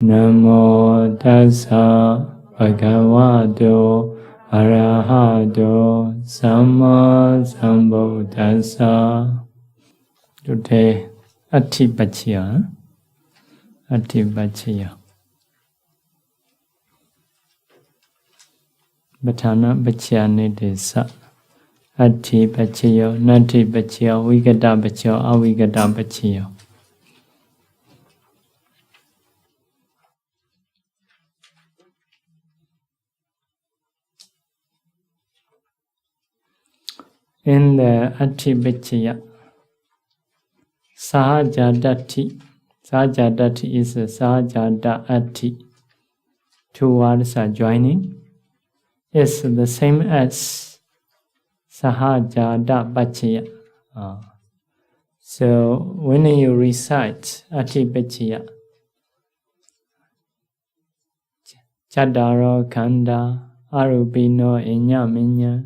Namo tassa bhagavato arahato samma sambuddhassa. Today, Atthi Paccaya. Atthi Paccaya. Paṭṭhāna Paccaya Nidesa. Atthi Paccaya, Natthi Paccaya, Avigata Paccaya, Avigata Paccaya. In the Atthi Paccaya, Sahajadati. Sahajadati is a Sahajada Atthi. Two words are joining. It's the same as Sahajada Paccaya. So when you recite Atthi Paccaya, Chadaro Kanda Arubino Inya Minya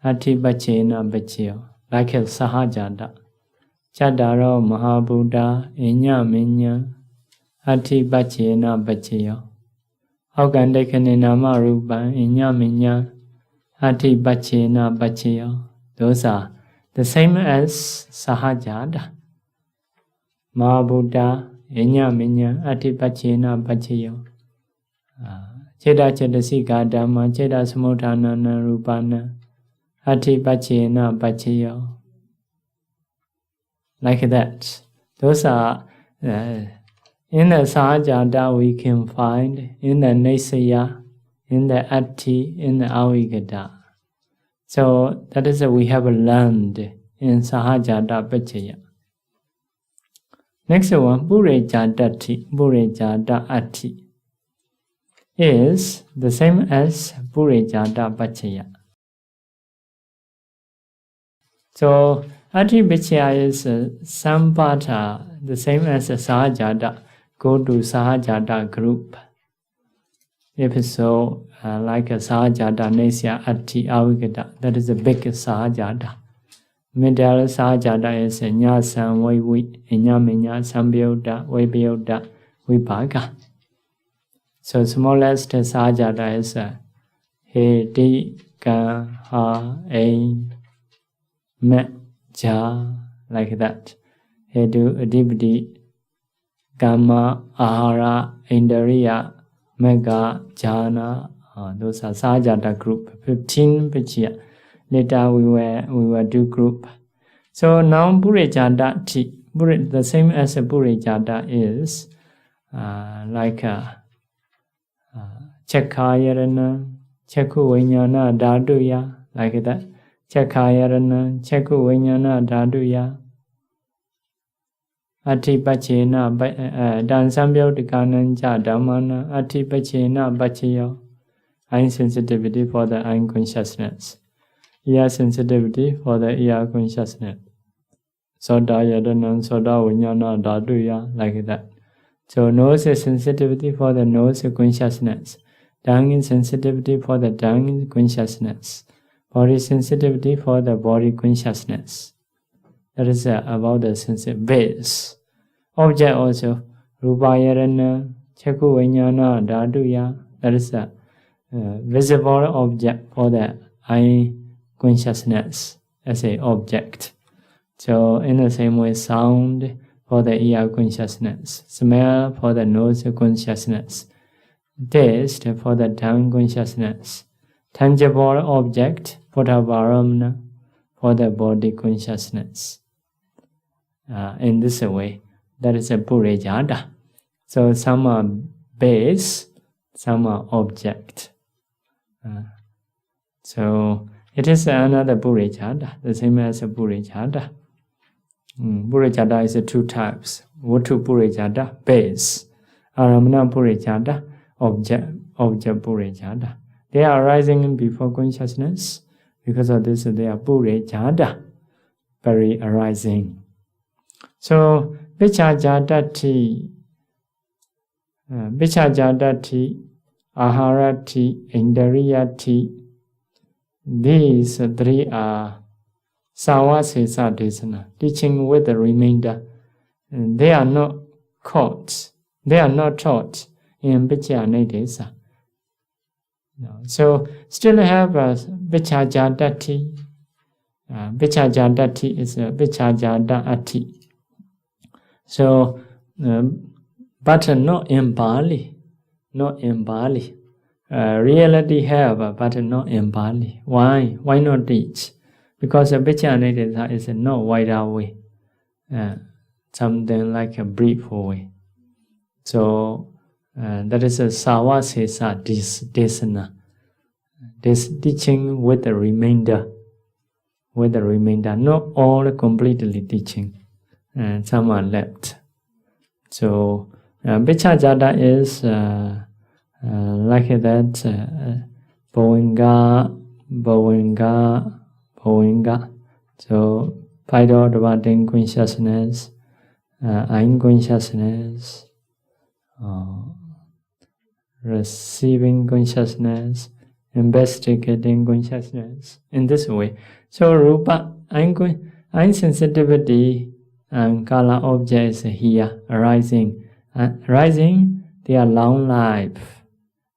Atthi Paccayana Paccaya, like a Sahajada. Chadaro Mahabuddha Inya Minya Atthi Paccayana Paccaya. Augandekane Nama Rupa Inya Minya Atthi Paccayana Paccaya. Those are the same as Sahajada. Mahabuddha Inya Minya Atthi Paccayana Paccaya. Cheda Chedasika Dhamma Cheda Samudhanana Rupana Atthi Paccayana Paccaya. Like that. Those are in the Sahajada we can find, in the Nisaya, in the Atthi, in the Avigata. So that is we have learned in Sahajada Paccaya. Next one, Purejadati, Purejada Atthi, is the same as Purejada Paccaya. So Atthi Paccaya is Sampata, the same as Sahajada. Go to Sahajada group. If so, like a Sahajada, Nesya, Atthi, Avigata, that is the biggest Sahajada. Middle Sahajada is Nyasan, Vaivi, Inyaminya, Sambhyuddha, Vaibhyuddha, Vibhaga. So smallest Sahajada is He, Di, Ka, Ha, Ein, Me, Ja, like that. Hedu, Adibdi, Gamma, Ahara, Indariya, Mega, Jhana, those are Sahajada group. 15 Paccaya. Later we were do group. So now Purejadati, the same as a Purejada is like a Chakkayarana, Chakku Vijnana Dhaduya, like that. Chakkayarana, Chakku Vijnana Dhaduya. Atthi Paccayana, Dansambhyodhikananja Dhammana, Atthi Paccayana Paccaya. Eye sensitivity for the eye consciousness. Ear sensitivity for the ear consciousness. Soda Yadana, Soda Vijnana Dhaduya, like that. So nose is sensitivity for the nose consciousness. Tongue is sensitivity for the tongue consciousness. Body sensitivity for the body consciousness. That is about the sensitive base. Object also, Rupayarana, Chakku Vijnana Dhaduya, that is the visible object for the eye consciousness as an object. So in the same way, sound for the ear consciousness, smell for the nose consciousness, taste for the tongue consciousness, tangible object, Phattavaramana, for the body consciousness. In this way, that is a Purejada. So some are base, some are object. So it is another Purejada, the same as a Purejada. Purejada is two types. Vatu Purejada, base. Aramana Purejada, object Purejada. They are arising before consciousness. Because of this, they are Purejada, very arising. So, Vichajadati, Aharati, Indariyati, these three are Savasesa Desana, teaching with the remainder. And they are not caught. They are not taught in Paccaya. So still have Paccaya Datti. Paccaya Datti is Paccaya Atthi. So, but not in Bali. Not in Bali. Reality have, but not in Bali. Why? Why not teach? Because Paccaya is not wider way. Something like a brief way. So, that is a Sawa Sesa Desana. This teaching with the remainder. Not all completely teaching. Some are left. So, Paccaya is like that. Bhovinga. So, Paido Devadin consciousness, Ain consciousness, receiving consciousness, investigating consciousness. In this way. So, Rupa, Ain sensitivity, and color objects here arising. Rising, they are long life.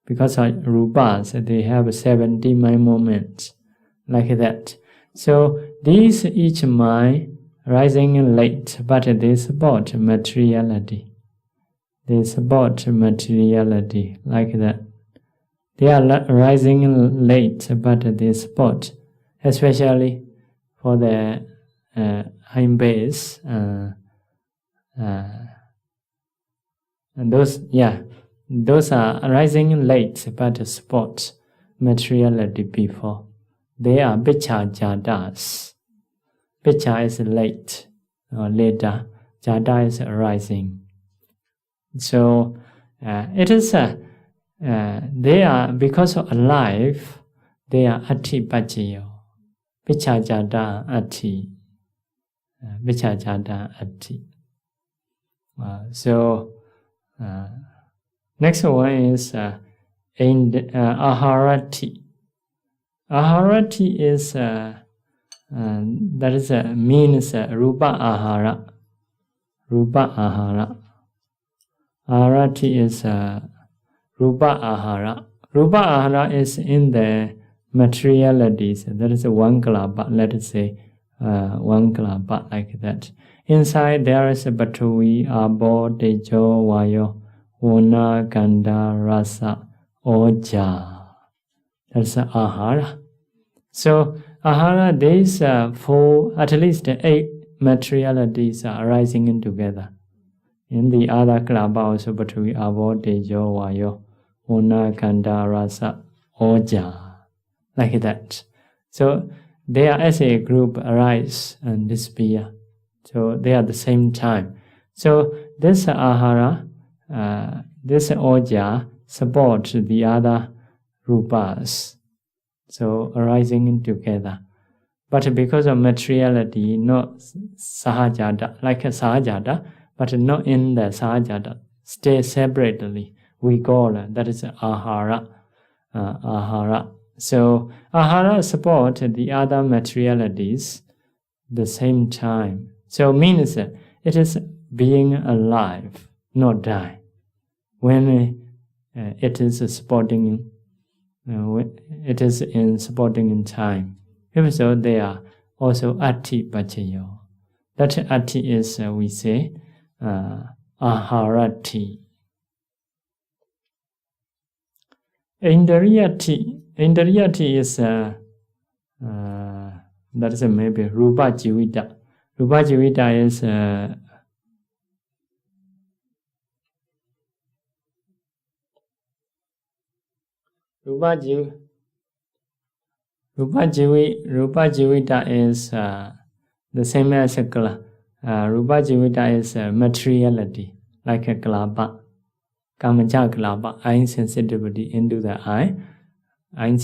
Because of rupas, they have 70 mind moments. Like that. So these each mind rising late, but they support materiality. They support materiality like that. They are rising late, but they support, especially for the high base. And those are rising late, but support materiality before. They are Paccaya. Paccaya is late or later. Jada is rising. So it is they are, because of alive, they are Atthi Paccaya. Paccaya Atthi. Paccaya Atthi. So next one is Aharati. Aharati is that is means Rupa Ahara. Rupa Ahara. Aharati is Rupa Ahara. Rupa Ahara is in the materialities. That is one klapa, let us say one klapa like that. Inside there is a Paṭṭhāvi, Abo, Tejo, Vayo, Vana, Gandha, Rasa, Oja. That's Ahara. So Ahara, these four, at least 8 materialities are arising in together. In the other klapa also Paṭṭhāvi, Abo, Tejo, Vayo, Vana, Gandha, Rasa, Oja. Like that. So they are as a group arise and disappear. So they are at the same time. So this Ahara, this Oja supports the other rupas. So arising in together. But because of materiality, not sahajada, like a sahajada, but not in the sahajada, stay separately. We call that is Ahara. Ahara. So Ahara support the other materialities the same time. So means it is being alive, not die. When it is supporting, it is in supporting in time. If so, they are also Atthi Paccaya. That Atthi is, we say, Aharati. Indriyati is, that is maybe Rupa Jivita. Rupa Jivita is Rupa Jivita is the same as a Rupa Jivita is materiality, like a klapa. Kamaja klapa, eye sensitivity into the eye. Eye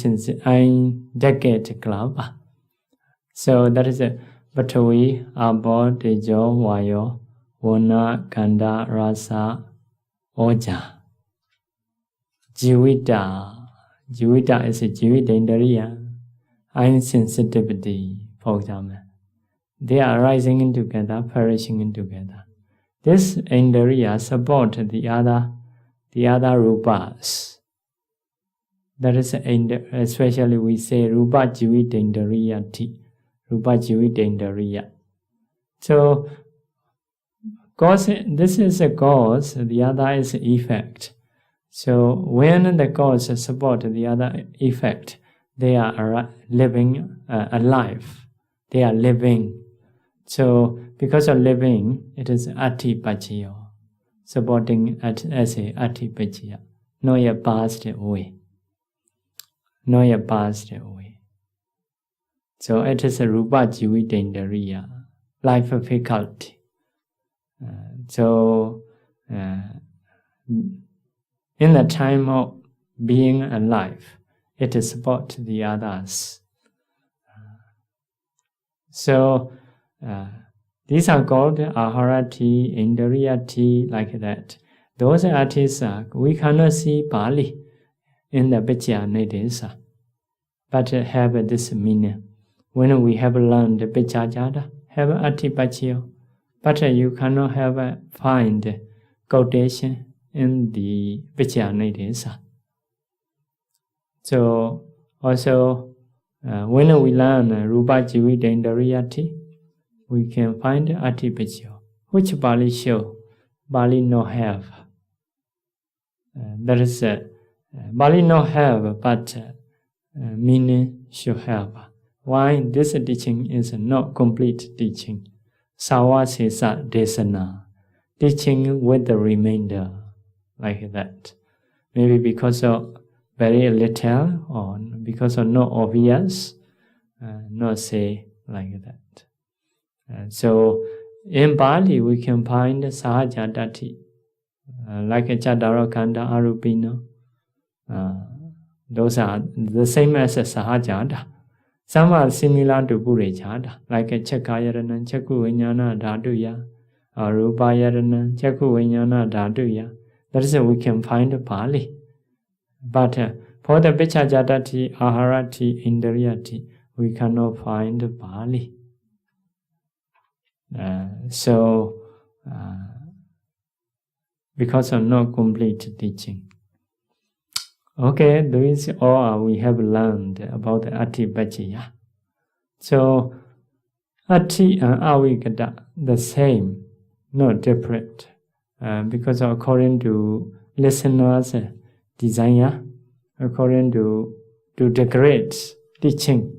decade klapa. So that is a Paṭṭhāvi, Abo, Tejo, Vayo, Vana, Gandha, Rasa, Oja. Jivita. Jivita is a Jivitendriya. Eye sensitivity, for example. They are rising in together, perishing in together. this Indriya support the other rupas. That is especially we say Rupa Jivita Indriyati. Rupa Jivita Indriya. So cause, this is a cause, the other is effect. So when the cause support the other effect, they are living alive. They are living. So because of living, it is Atthi Paccaya, supporting as a Atthi Paccaya, not yet passed away. Not yet passed away. So it is a Rupa Jivita Indriya, life faculty. So in the time of being alive, it supports the others. So these are called Aharati, Indriyati, like that. Those artists, we cannot see Pali in the Paccaya, but have this meaning. When we have learned Paccaya, have Atthi Paccaya, but you cannot find quotation in the Paccaya. So also when we learn Rupa Jivita Indriyati, we can find Atthi Paccaya, which Pali show, Pali no have. That is Pali no have, but meaning should have. Why? This teaching is not complete teaching. Savasesa Desana, teaching with the remainder, like that. Maybe because of very little, or because of not obvious, not say like that. So in Pali we can find Sahaja Dati, like a Chadara Kanda Arupino. Those are the same as a Sahajada. Some are similar to Purejada, like a Chakayarana, Chaku Vinyana Dhaduya, or Rupayarana, Chaku Vinyana Dhaduya. That is we can find Pali. But for the Paccaya, Aharati, Indriyati, we cannot find Pali. Because of not complete teaching. Okay, this is all we have learned about the Atthi Paccaya. So Atthi and Avigata, the same, not different. Because according to listeners' desire, according to the great teaching,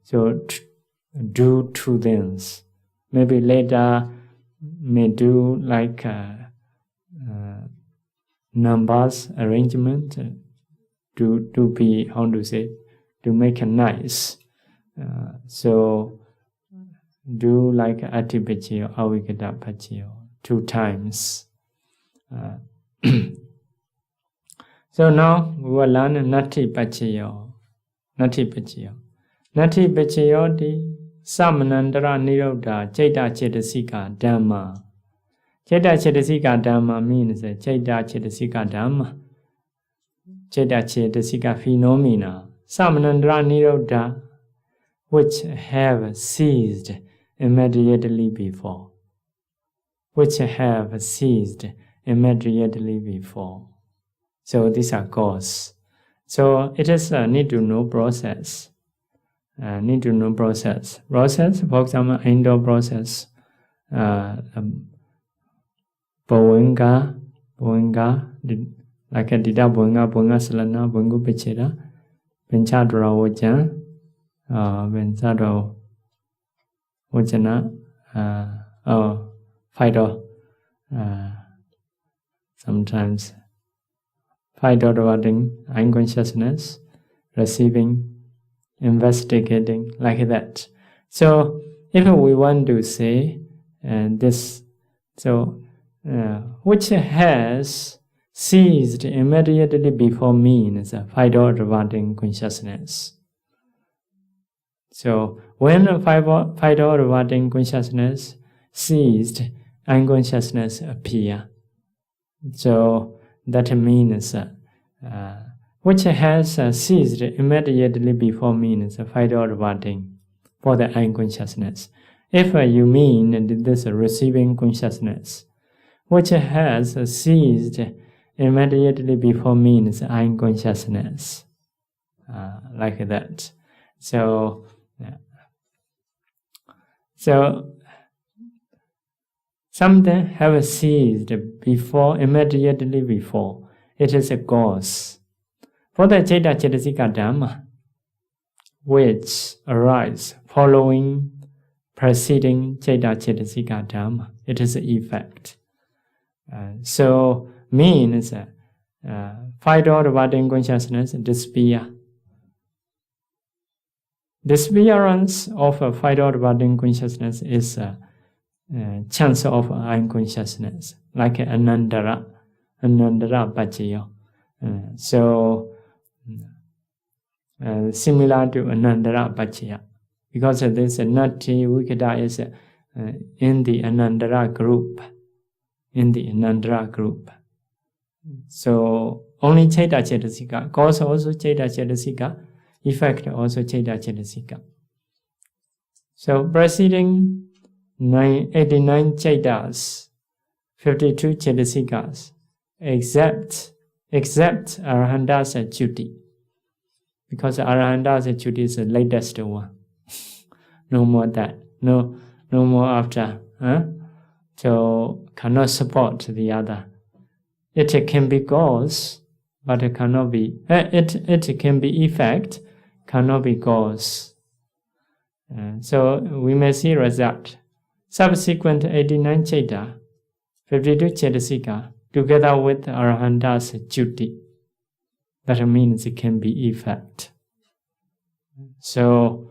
so do two things. Maybe later may do like numbers arrangement to be, how to say, to make it nice. So do like Atthi Paccaya, Avigata Paccaya 2 times. So now we will learn Natthi Paccaya. Natthi Paccaya di Samanandara Nirodha Chaita Chetasika Dhamma. Chaita Chetasika Dhamma means Chaita Chetasika Dhamma. Chaita Chetasika phenomena. Samanandara Nirodha, which have ceased immediately before. So these are cause. So it is a need to know process. Process, for example, indoor process. Boenga, like a Dida Boenga, Salana, Bongo Pechera, Benchadra Wajan, Benzado Wajana, Fido, sometimes Fido rewarding unconsciousness, receiving, investigating, like that. So if we want to say this, so which has ceased immediately before means Fido rewarding consciousness. So when Fido rewarding consciousness ceased, unconsciousness appear. So that means which has ceased immediately before means Fido rewarding for the unconsciousness. If you mean this receiving consciousness, which has ceased immediately before means I'm consciousness, like that. So something have ceased before, immediately before. It is a cause. For the Citta Cetasika Dhamma, which arise following preceding Citta Cetasika Dhamma, it is an effect. So means five-door abiding consciousness disappear. Disappearance of a five-door abiding consciousness is a chance of unconsciousness, like Anandara Paccaya. So similar to Anandara Paccaya, because this Natthi Vigara is in the Anandara group. So only Citta Cetasika, cause also Citta Cetasika, effect also Citta Cetasika. So preceding 89 Cittas, 52 Cetasikas, except Arahanta's Chuti, because Arahanta's Chuti is the latest one. No more that, no more after. So cannot support the other. It can be cause, but it cannot be. It can be effect, cannot be cause. So we may see result. Subsequent 89 Citta, 52 Cetasika, together with Arahanta's Chuti. That means it can be effect. So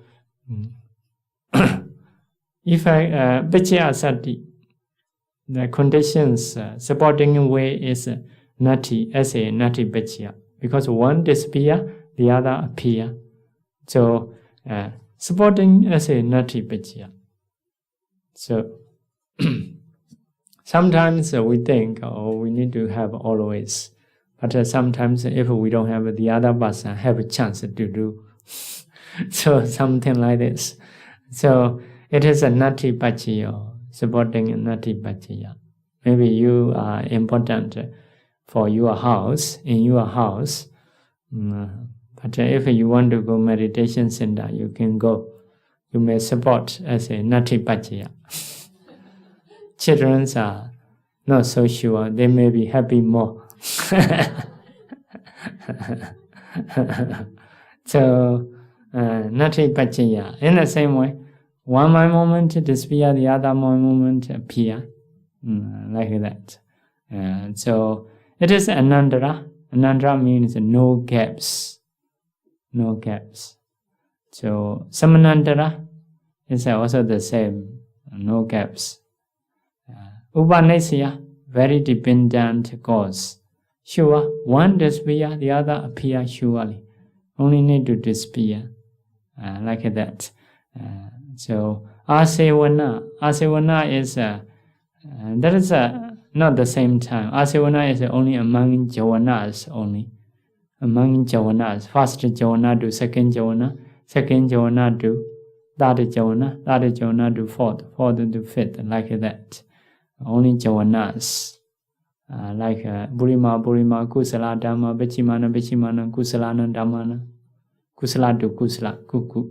effect, Paccaya Sati, the conditions supporting way is Natthi, as a Natthi Paccaya, because one disappear, the other appear. So supporting as a Natthi Paccaya. So sometimes we think, we need to have always, but sometimes if we don't have, the other person have a chance to do. So something like this. So it is a Natthi Paccaya, supporting a Natthi Paccaya. Maybe you are important for your house, in your house. But if you want to go meditation center, you can go. You may support as a Natthi Paccaya. Children are not so sure. They may be happy more. So Natthi Paccaya. In the same way, one mind moment disappear, the other mind moment appear, like that. So it is Anandara. Anandara means no gaps. No gaps. So Samanandara is also the same, no gaps. Upanasya, very dependent cause. Sure, one disappear, the other appear surely. Only need to disappear, like that. So Asavana is that is not the same time. Asavana is only among javanas only. Among javanas, first javana to second javana to third javana to fourth to fifth, like that. Only javanas, like Burima, Kusala, Dhamma, Bechimana, Kusalana, Dhammana, Kusala to Kusala, Kuku,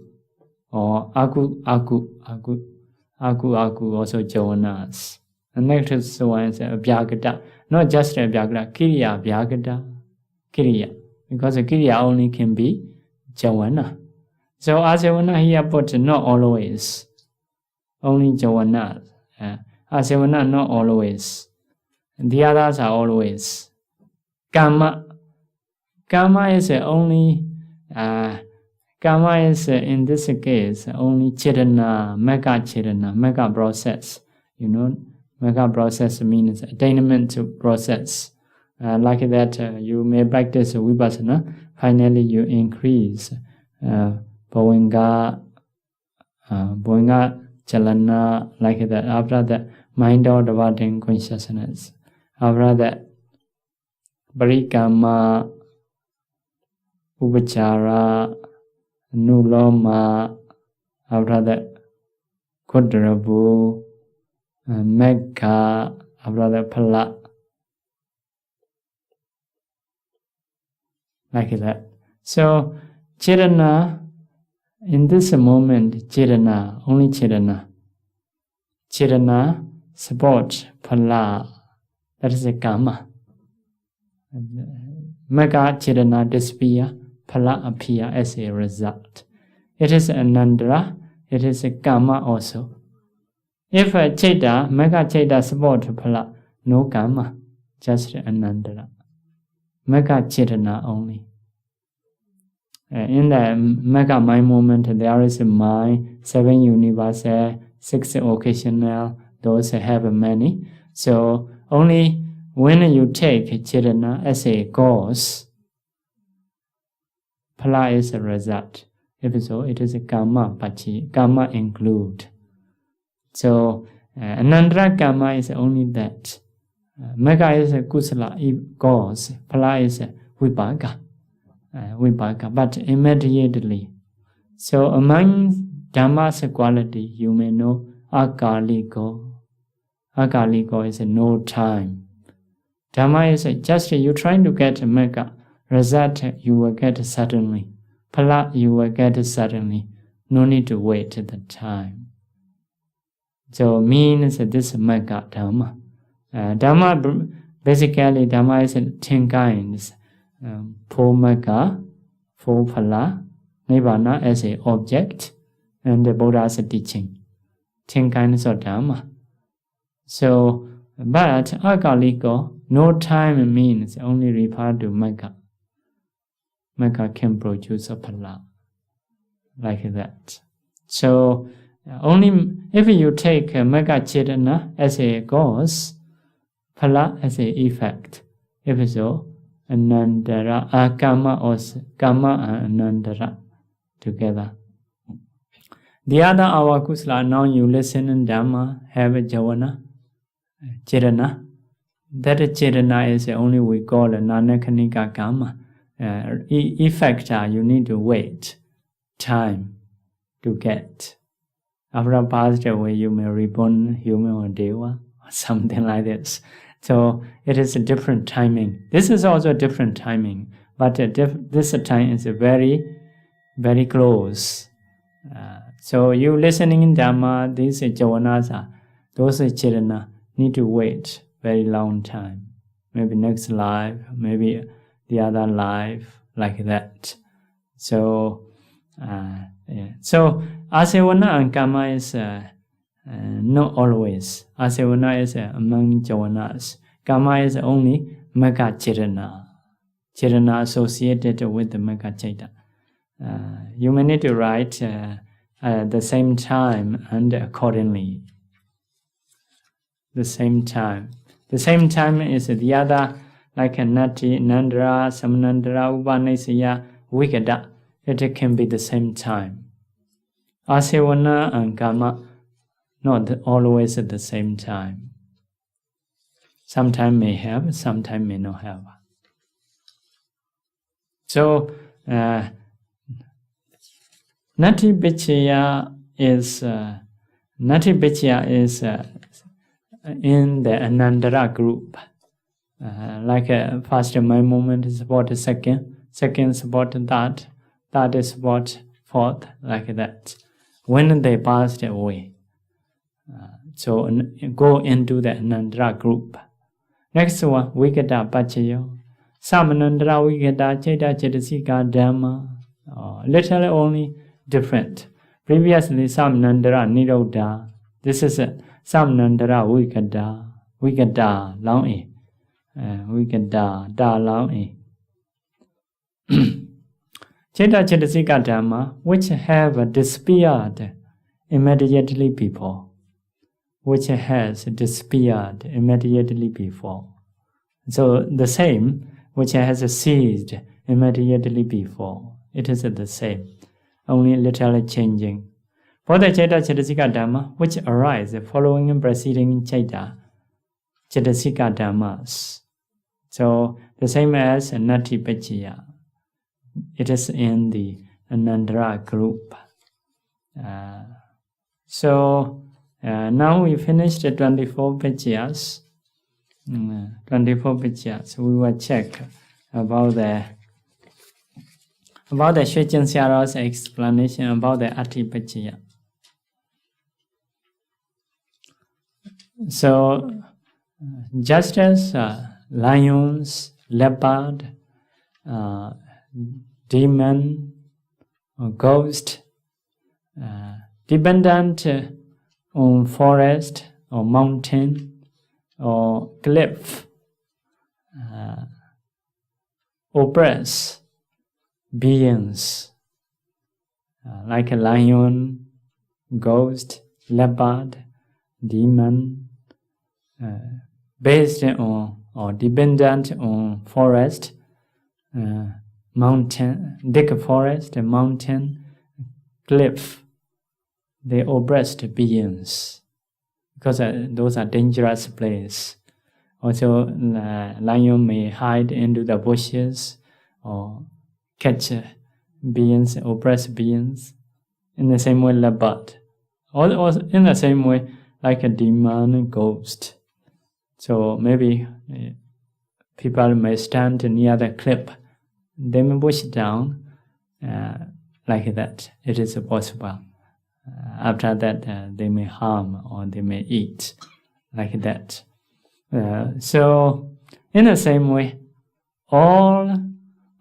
or Aku, also javanas. The next one is Abhidhamma, not just Abhidhamma, Kriya, because Kriya only can be javana. So Asavana here put not always, only javana. Asavana not always. The others are always. Karma is only. Karma is in this case only Chetana, mega process. You know, mega process means attainment process. Like that, you may practice vipassana. Finally, you increase bhavanga, chalana, like that. After that, mind out devoting consciousness. After that, parikama, upachara, nuloma. After that, Kudrabu, Megha, brother Phala, like that. So, Chedana, in this moment, Chedana, only Chedana. Chedana support Phala, that is a karma. Megha Chedana disappear, Phala appear as a result. It is Anandara, it is a karma also. If a Cheda, Megha Cheda support Phala, no karma, just Anandara. Megha Chedana only. In the Megha mind moment, there is a mind, 7 universal, 6 occasional, those have many. So only when you take Chedana as a cause, Phala is a result. If so, it is a karma pachi, karma include. So Anandara karma is only that. Megha is a kusala cause, Phala is a vipaka. But immediately. So among Dhamma's quality, you may know akaliko. Akaliko is no time. Dhamma is just you trying to get a Megha. Result you will get suddenly. Phala you will get suddenly. No need to wait the time. So means this Megha Dhamma. Dhamma, basically Dhamma is 10 kinds. 4 Megha, 4 Phala, Nibbana as an object, and the Buddha's teaching. 10 kinds of Dhamma. So, but akaliko, no time means only refer to Megha. Megha can produce a Phala, like that. So, only if you take Megha Chedana as a cause, Phala as an effect. If so, Anandara, Karma also, Karma and Anandara together. The other avakusala, now you listen in Dhamma, have a Javana, Chedana. That Chedana is only we call a Nanakanika Karma. Effect you need to wait, time to get. After passed away, you may reborn human or deva, or something like this. So it is a different timing. This is also a different timing, but this time is very, very close. So you listening in Dhamma, these javanas, those chedana, need to wait very long time. Maybe next life, maybe the other life, like that. So, So asavana and karma is not always. Asavana is among javanas. Karma is only Megha Chedana. Chedana associated with the Megha Cheda. You may need to write at the same time and accordingly. The same time. The same time is the other, like Natthi, Nandara, Samanandara, Upanasya, Vigara. It can be the same time. Asavana and karma, not always at the same time. Sometime may have, sometime may not have. So, Natthi Paccaya is in the Anandara group. Like first mind movement is about second is about third is about fourth, like that. When they passed away, so go into the Anandara group. Next one, Avigata Paccaya. Samanandara Vigara Cheda Chedasika Dhamma. Literally only different. Previously, Samanandara Nirodha. This is Samanandara Vigara long e. Vigara da long e. Cheda Chedasika Dhamma, which have disappeared immediately before. Which has disappeared immediately before. So the same, which has ceased immediately before. It is the same, only literally changing. For the Cheda Chedasika Dhamma, which arise following and preceding Cheda Chedasika Dhammas. So the same as Natthi Paccaya. It is in the Anandara group. So Now we finished the 24 pages. 24 pages. We will check about the Shwe Chin Siara's explanation about the Atthi Paccaya. So, just as lions, leopard, demon, or ghost, dependent on forest or mountain or cliff, oppress beings like a lion, ghost, leopard, demon, based on or dependent on forest, mountain, thick forest, mountain, cliff. They oppressed beings because those are dangerous places. Also, lion may hide into the bushes or catch beings, oppress beings. In the same way, leopard. Or in the same way, like a demon, ghost. So maybe people may stand near the cliff. They may push down like that. It is possible. After that, they may harm or they may eat like that. So, in the same way, all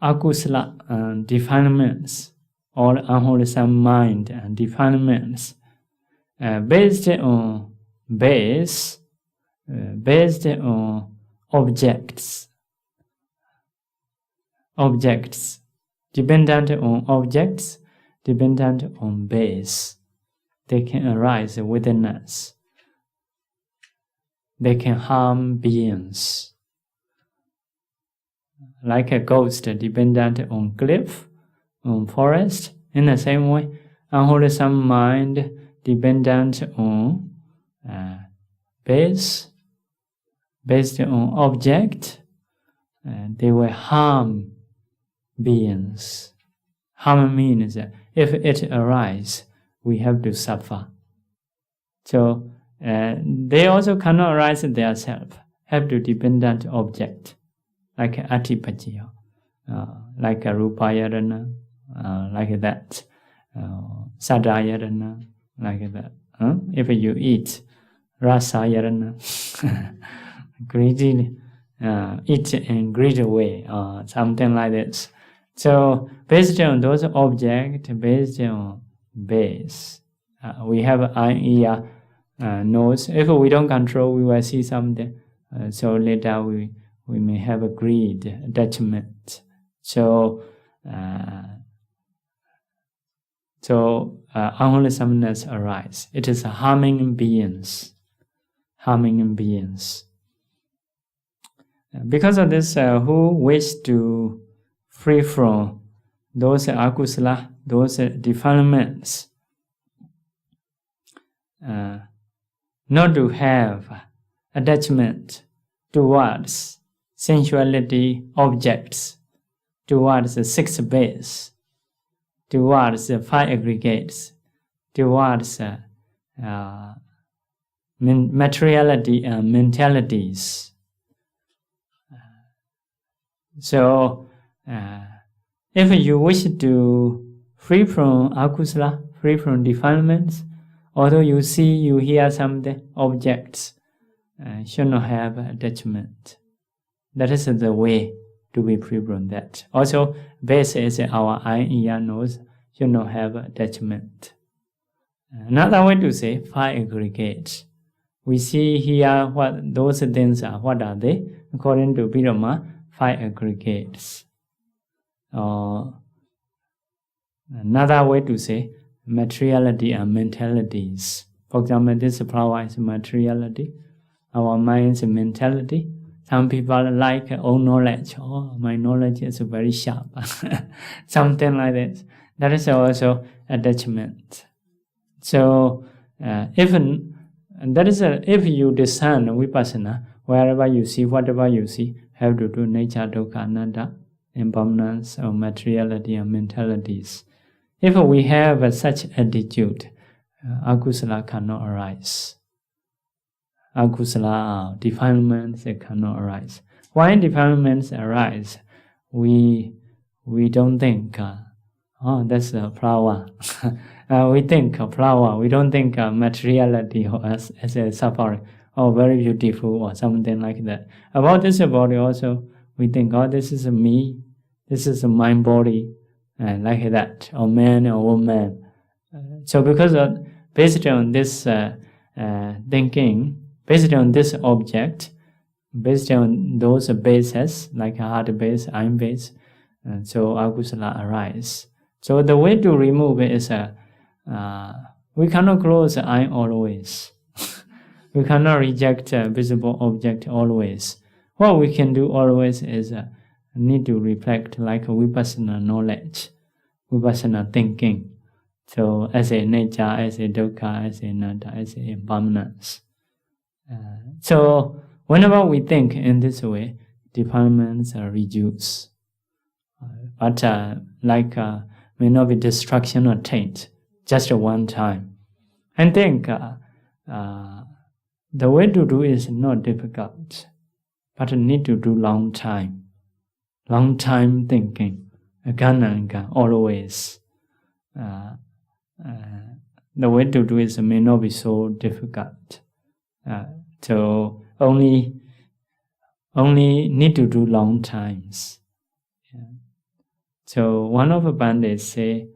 akusala defilements, all unwholesome mind and defilements, based on objects, dependent on objects, dependent on base. They can arise within us. They can harm beings. Like a ghost dependent on cliff, on forest. In the same way, unwholesome mind dependent on base, based on object, they will harm beings. Harm means that if it arises, we have to suffer. So they also cannot arise themselves, have to dependent object, like Atthi Paccaya, like a Rupayarana, like that, Sadayarana, like that. If you eat Rasayarana, greedy, eat in greedy way, something like this. So based on those objects, based on base, we have eye, ear, nose. If we don't control, we will see something. So later we may have a greed, attachment. So unwholesomeness arise. It is harming beings. Because of this, who wish to free from those akusala, those defilements, not to have attachment towards sensuality objects, towards the six base, towards the five aggregates, towards materiality and mentalities. So, if you wish to free from akusala, free from defilements, although you see, you hear something, objects, should not have attachment. That is the way to be free from that. Also, base is our eye, ear, nose, should not have attachment. Another way to say, five aggregates. We see here what those things are. What are they? According to Abhidhamma, five aggregates. Another way to say, materiality and mentalities. For example, this flower is materiality. Our mind is mentality. Some people like own knowledge. Oh, my knowledge is very sharp. Something like that. That is also attachment. So, if you discern vipassana, wherever you see, whatever you see, have to do nature, dukkha, anatta, impermanence, or materiality and mentalities. If we have such attitude, akusala cannot arise. Akusala defilements cannot arise. Why defilements arise? We don't think, that's a flower. We think flower. We don't think materiality as a suffering. Very beautiful or something like that. About this body also, we think, this is me. This is my body, like that, or man or woman. So because based on this thinking, based on this object, based on those bases, like heart base, eye base, so akusala arise. So the way to remove it is we cannot close the eye always. We cannot reject a visible object always. What we can do always is need to reflect like a vipassana knowledge, vipassana thinking. So as a nature, as a dukkha, as a anatta, as a impermanence. So whenever we think in this way, defilements are reduced. But may not be destruction or taint, just one time. I think the way to do is not difficult, but need to do long time thinking, again and again, always. The way to do is may not be so difficult. So only need to do long times. So one of the bandits say,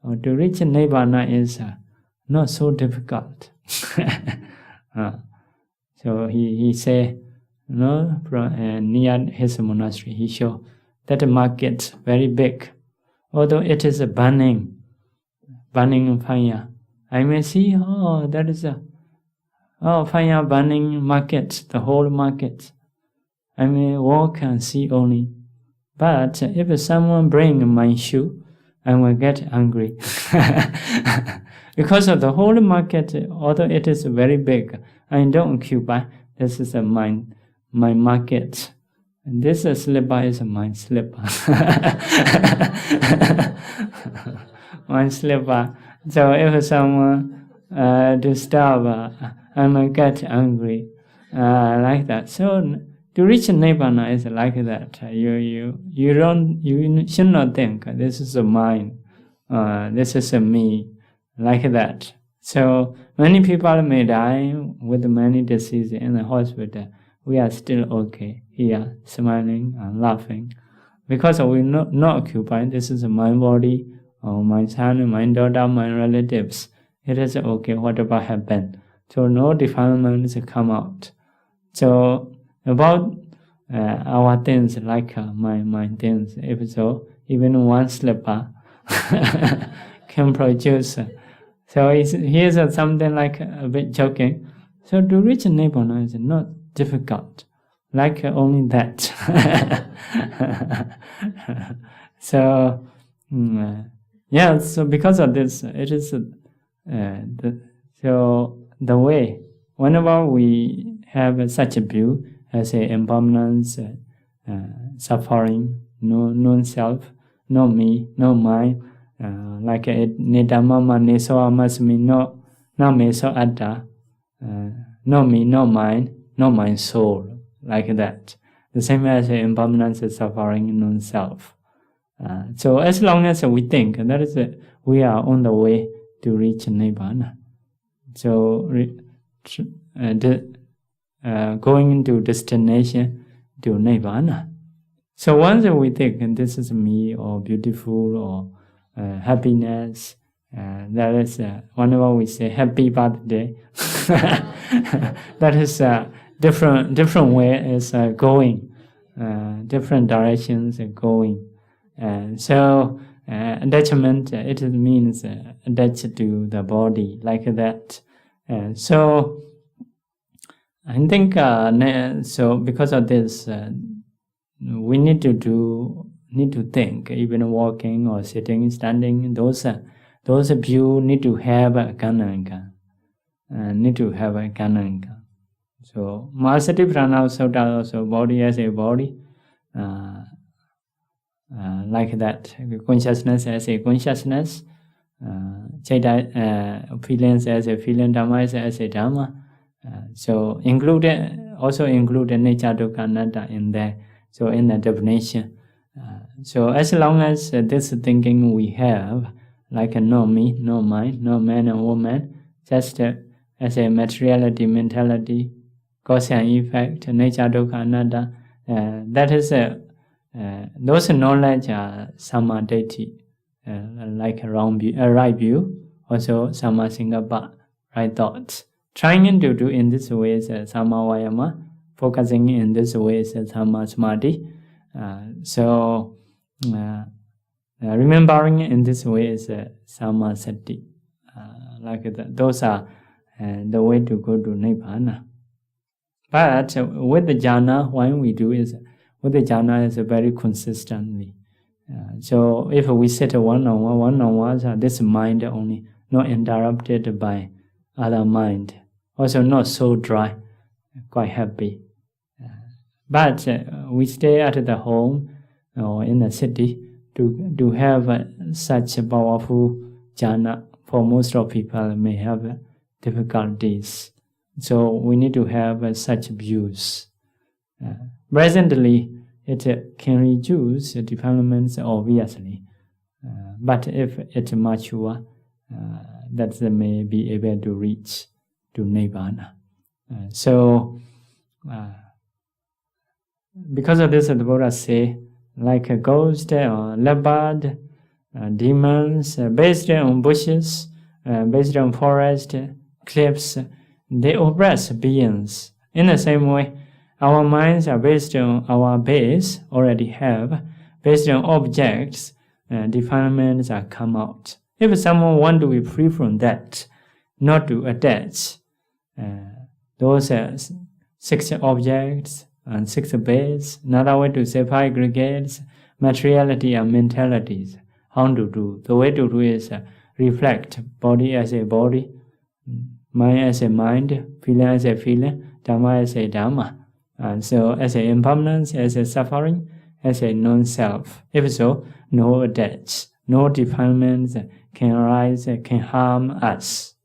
to reach Nibbana is not so difficult. So he say, from near his monastery, he show that market very big. Although it is a burning fire, I may see, that is a fire burning market, the whole market. I may walk and see only. But if someone bring my shoe, I will get angry. Because of the whole market, although it is very big, I don't occupy. This is my market. And this slipper is my slipper. My slipper. So if someone disturb, I might get angry. Like that. So to reach Nibbana is like that. You should not think this is mine, this is me, like that. So many people may die with many diseases in the hospital. We are still okay here, smiling and laughing, because we not occupied. This is my body, or my son, my daughter, my relatives. It is okay. Whatever happened, so no defilements come out. So about our things, like my things, if so, even one slipper can produce. So here's something like a bit joking. So to reach Nibbana is not difficult, like only that. So so because of this, it is the way. Whenever we have such a view as a impermanence, suffering, no non-self, no me, no mine, like a nidamama neso amasmi, no meso atta, no me, no mine, no my soul, like that. The same as impermanence, suffering, non-self. So as long as we think, that is we are on the way to reach Nibbana. So going into destination to Nibbana. So once we think this is me, or beautiful, or happiness, that is whenever we say happy birthday, that is different way is going, different directions going. So attachment, it means attached to the body, like that. So I think so because of this, we need to think, even walking or sitting, standing. Those view need to have a kananga, So Mahasati also body as a body, like that. Consciousness as a consciousness, feelings as a feeling, Dhamma as a Dhamma. So also include nature dukkha anatta in there. So in the definition. So as long as this thinking we have, like no me, no mind, no man and woman, just as a materiality, mentality, cause and effect, nature dukkha anatta, that is those knowledge are samadhi, like a right view, also samasingappa, right thoughts. Trying to do in this way is samavayama, focusing in this way is samadhi. So remembering in this way is samasati. Like that. Those are the way to go to Nibbana. But with the jhana, what we do is, with the jhana is very consistently. So if we sit one-on-one, so this mind only, not interrupted by other mind. Also not so dry, quite happy. But we stay at the home or in the city to have such a powerful jhana. For most of people may have difficulties. So we need to have such views. Presently, it can reduce developments obviously. But if it mature, that may be able to reach to Nibbana. Because of this, the Buddha say, like a ghost or leopard, demons, based on bushes, based on forest, cliffs, they oppress beings. In the same way, our minds are based on our base, already have, based on objects, defilements are come out. If someone wants to be free from that, not to attach those 6 objects and 6 base, another way to say 5 aggregates, materiality and mentalities. How to do? The way to do is reflect body as a body, mind as a mind, feeling as a feeling, Dhamma as a Dhamma. And so as a impermanence, as a suffering, as a non-self. If so, no attach, no defilements can arise, can harm us.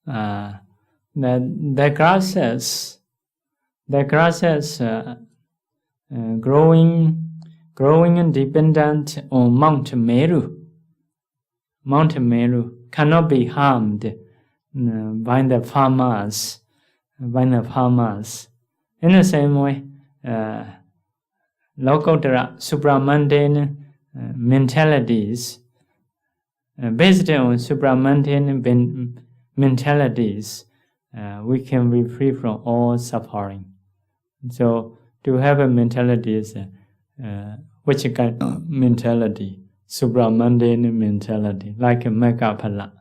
The grasses growing and dependent on Mount Meru. Mount Meru cannot be harmed by the farmers. In the same way, Lokotara, supramundane mentalities, based on supramundane mentalities, we can be free from all suffering. So, to have a mentality is which kind of mentality? Supramundane mentality, like a Magaphala.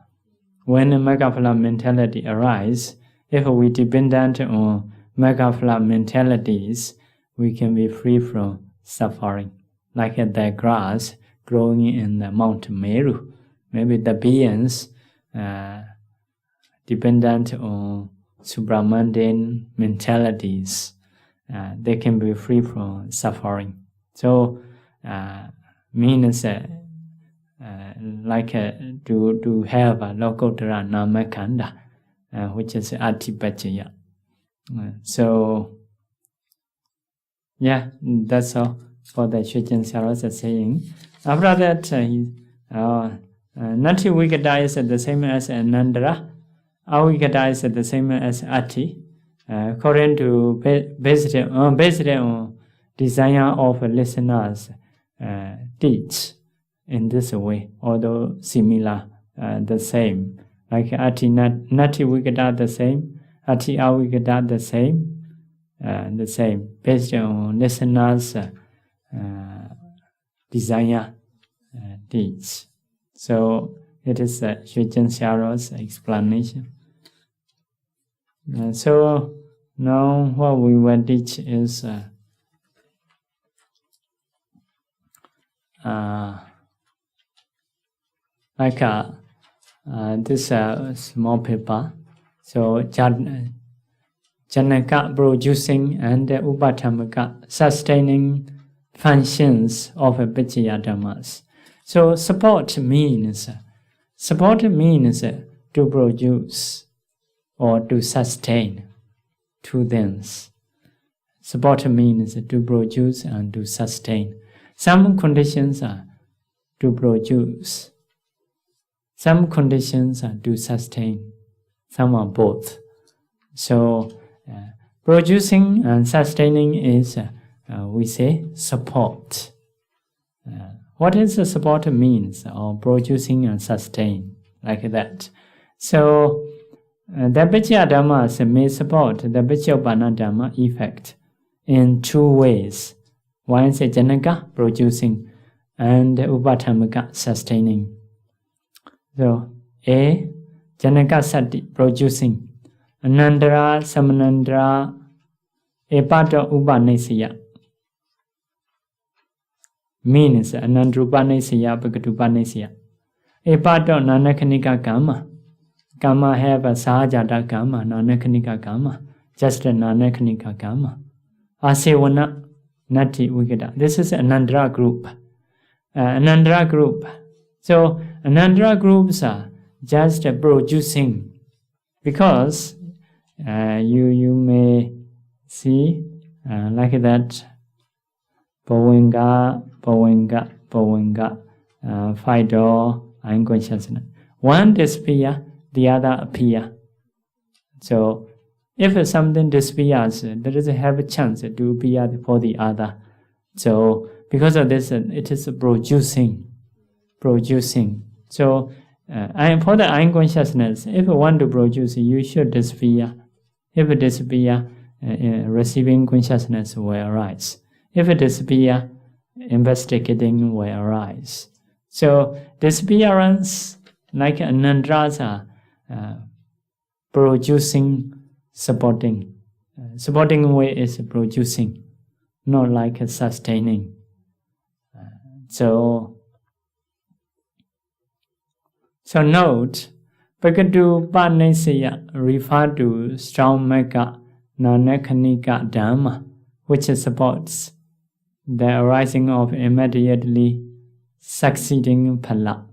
When a Magaphala mentality arises, if we dependent on Magaphala mentalities, we can be free from suffering. Like the grass growing in the Mount Meru. Maybe the beings dependent on supramundane mentalities, they can be free from suffering. So, means like to have a Lokotara Namakanda, which is Atthi Paccaya. So, yeah, that's all for the Shujin Sarasa saying. After that, Natthi Vigara is the same as Anandara. Avigata is the same as Atthi. According to based on desire of listeners, teach in this way, although similar, the same. Like Atthi Natthi Vigara the same, Atthi Avigata the same, based on listeners' desire, teach. So it is Shujin Sharo's explanation. So now what we will teach is like this small paper. So Janaka producing and Upatamaka sustaining functions of Paccaya Dhammas. So support means Support means to produce or to sustain two things. Support means to produce and to sustain. Some conditions are to produce. Some conditions are to sustain. Some are both. So, producing and sustaining is, we say, support. What is the support means of producing and sustain, like that? So, the Abhidhamma may support the Paṭṭhāna effect in two ways. One is Janaka, producing, and Upadhamaka, sustaining. So, A, Janaka Sati, producing, Anandara, Samanandara, Epato Upanisya. Means Anandrupanisya, Bhagatupanisya. Epato Nanakanika Kama. Kama have a Sahajata Kama, Nanakanika Kama. Just a Nanakanika Kama. Asevana, Natthi, Vigara. This is Anandra group. Anandra group. So, Anandra groups are just producing. Because you may see like that. Pawenga, 5 door, unconsciousness. One disappear, the other appear. So, if something disappears, there is have a chance to appear for the other. So, because of this, it is producing. So, for the unconsciousness, if you want to produce, you should disappear. If it disappear, receiving consciousness will arise. If it disappear, investigating will arise. So, disappearance, like Anandras, are producing, supporting. Supporting way is producing, not like sustaining. So note, Bhagatu Panisya refer to strong Mekka Nanakanika Dhamma, which supports the arising of immediately succeeding phala.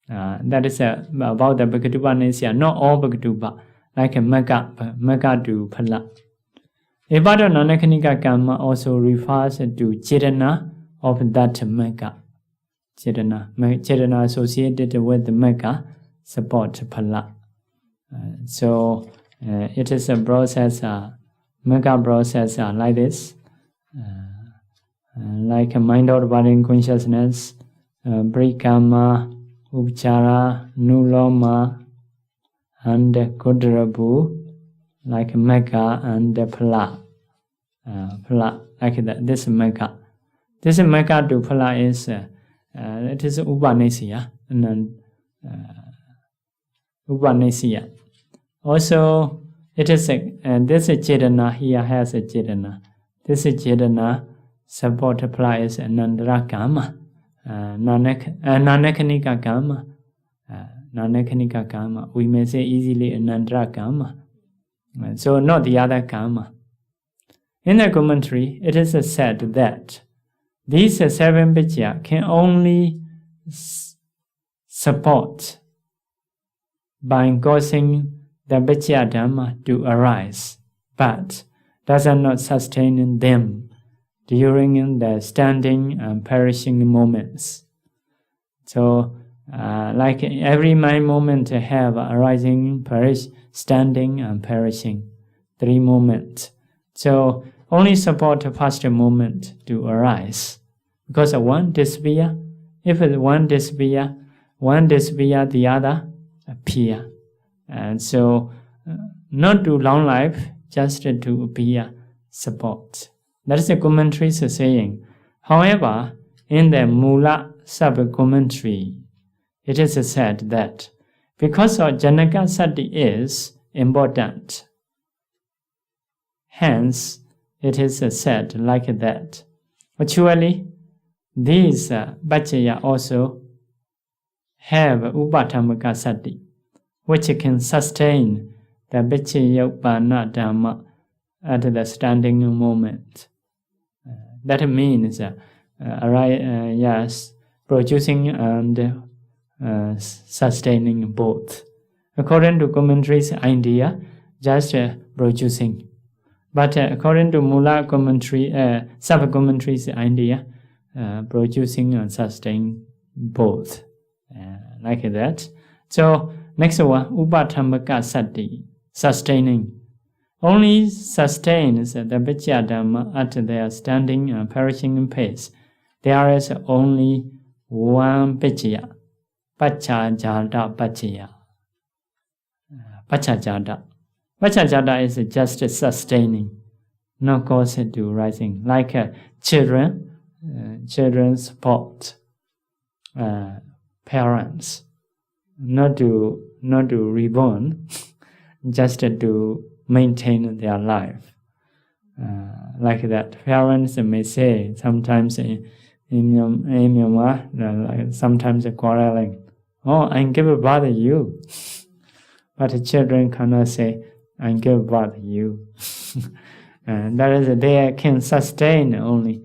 That is about the Bhagatu Panisya, not all Bhagatupa, like a Mekka to phala. Epato Nanakanika Kama also refers to Chedana of that Mekka. Chedana associated with the Mekka support phala. So it is a process, Mekka process like this, like a mind-out-body consciousness, Brikama, Upchara, Nuloma, and Kudrabu, like Mekka and phala. Phala, like that. This Mekka. This Mekka to phala is it is Upanisya, and then Upanisya. Also, it is this Chedana here has a Chedana. This Chedana support phala is Anandra Kama, Nanakanika Kama, Nanakanika Kama. We may say easily Anandra Kama. So not the other Kama. In the commentary, it is said that these 7 Paccaya can only support by causing the Paccaya Dhamma to arise, but does not sustain them during the standing and perishing moments. So, like every mind moment have arising, standing and perishing, 3 moments. So, only support the first moment to arise. Because one disappear, if one disappear, the other appear. And so, not to long life, just to appear, support. That is the commentary saying. However, in the Mula sub-commentary, it is said that because of Janaka Sati is important, hence, it is said like that. Actually, these Paccaya also have Upadhamaka Sati, which can sustain the Paccaya Dhamma at the standing moment. That means, yes, producing and sustaining both. According to commentaries idea, just producing. But according to Mula commentary, sub-commentaries idea, producing and sustaining both. Like that. So next one, Upaṭṭhāna sati, sustaining. Only sustains the Abhidhamma at their standing and perishing pace. There is only one Paccaya, Paccaya Paccaya. Paccaya. Paccaya is just sustaining, no cause to rising. Like children support parents, not to reborn, just to maintain their life. Like that, parents may say sometimes in Myanmar, like sometimes quarreling. Oh, I give birth to you, but children cannot say, I give birth to you. And that is, they can sustain only,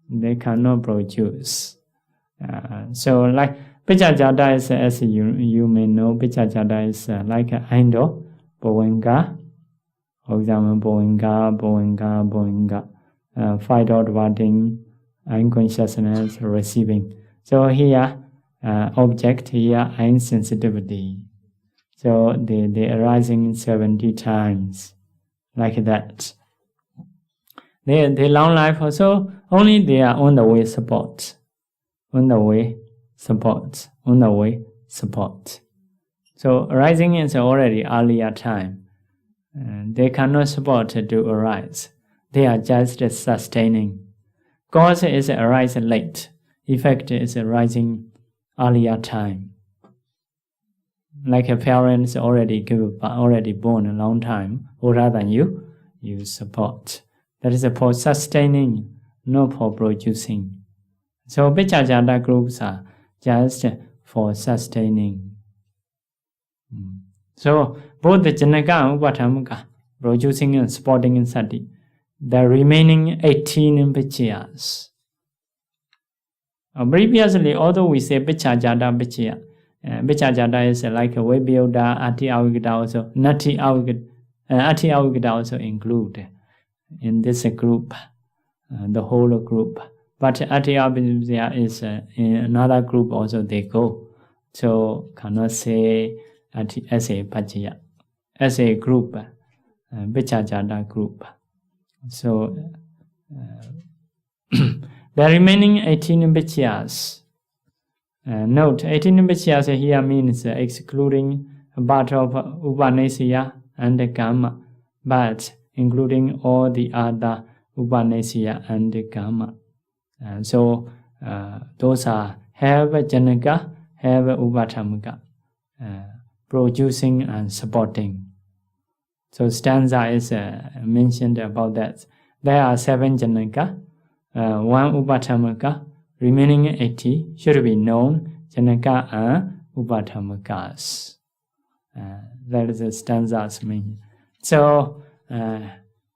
they cannot produce. So like Paccaya is, as you may know, Paccaya is like an Indo, Bowenga, for example, Bowenga, fight out wording, unconsciousness, receiving. So here, object, here, insensitivity. So they arising 70 times, like that. They long life also, only they are on the way support. On the way support. So arising is already earlier time. They cannot support to arise. They are just sustaining. Cause is arising late. Effect is arising earlier time. Like a parent already born a long time, older than you support. That is for sustaining, not for producing. So Paccaya groups are just for sustaining. So both the Janaka and Upaṭṭhāna, producing and supporting in sati, the remaining 18 Paccayas. Previously, although we say Paccaya, Paccaya is like a Vigara, Atthi, Avigata also, Natthi, Atthi, Avigata also include in this group, the whole group. But Atthi, Avigata is in another group also they go. So cannot say Atthi as a Paccaya, as a group, Paccaya group. So the remaining 18 Paccayas. Note, 18 Paccayas here means excluding a part of Upanasya and Kamma, but including all the other Upanasya and Kamma. So those are have Janaka, have Upaṭṭhāna, producing and supporting. So stanza is mentioned about that. There are 7 Janaka, 1 Upaṭṭhāna, remaining 80 should be known Janaka and Upaṭṭhānas. That is the stanzas mean. So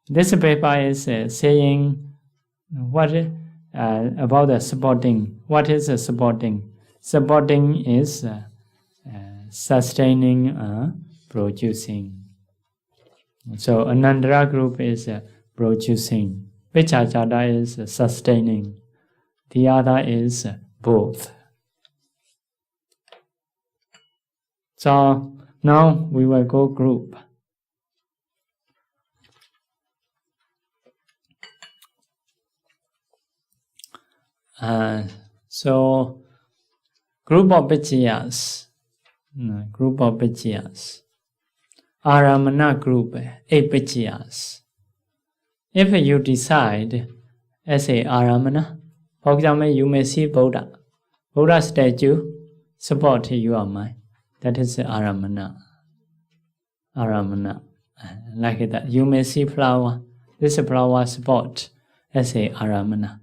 this paper is saying what about the supporting. What is supporting? Supporting is sustaining and producing. So Anandara group is producing. Paccaya is sustaining. The other is both. So now we will go group. So group of Paccayas. Aramana group, 8 Paccayas. If you decide as a Aramana, for example, you may see Buddha. Buddha statue support your mind. That is Aramana. Like that. You may see flower. This flower support as a Aramana.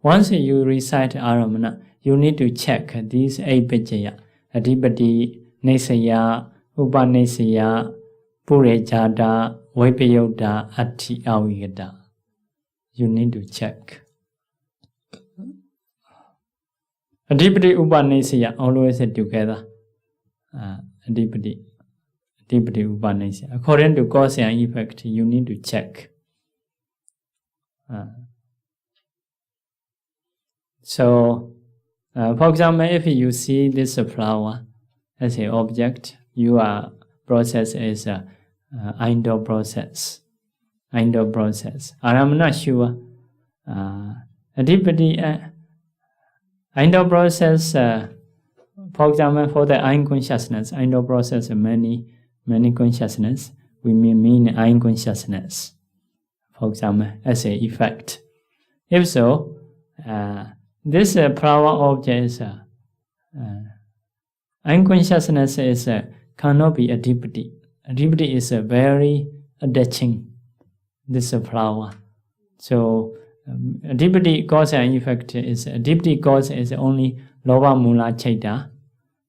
Once you recite Aramana, you need to check these 8 Paccaya. Adhipati, Nesaya, Upanesaya, Purejada, Vipayodha, Atthi, Avigata. You need to check. Adipati Upanisya always together. Adipati Upanisya. According to cause and effect, you need to check. So, for example, if you see this flower as an object, your process is indoor process. I'm not sure. Adipati indoor process, for example, for the I consciousness, indoor process many consciousness, we mean I consciousness, for example, as an effect. If so, this flower object is unconsciousness is cannot be adipati. Adipati is very attaching this flower. So adipati cause and effect is adipati cause is only loba mula chaita,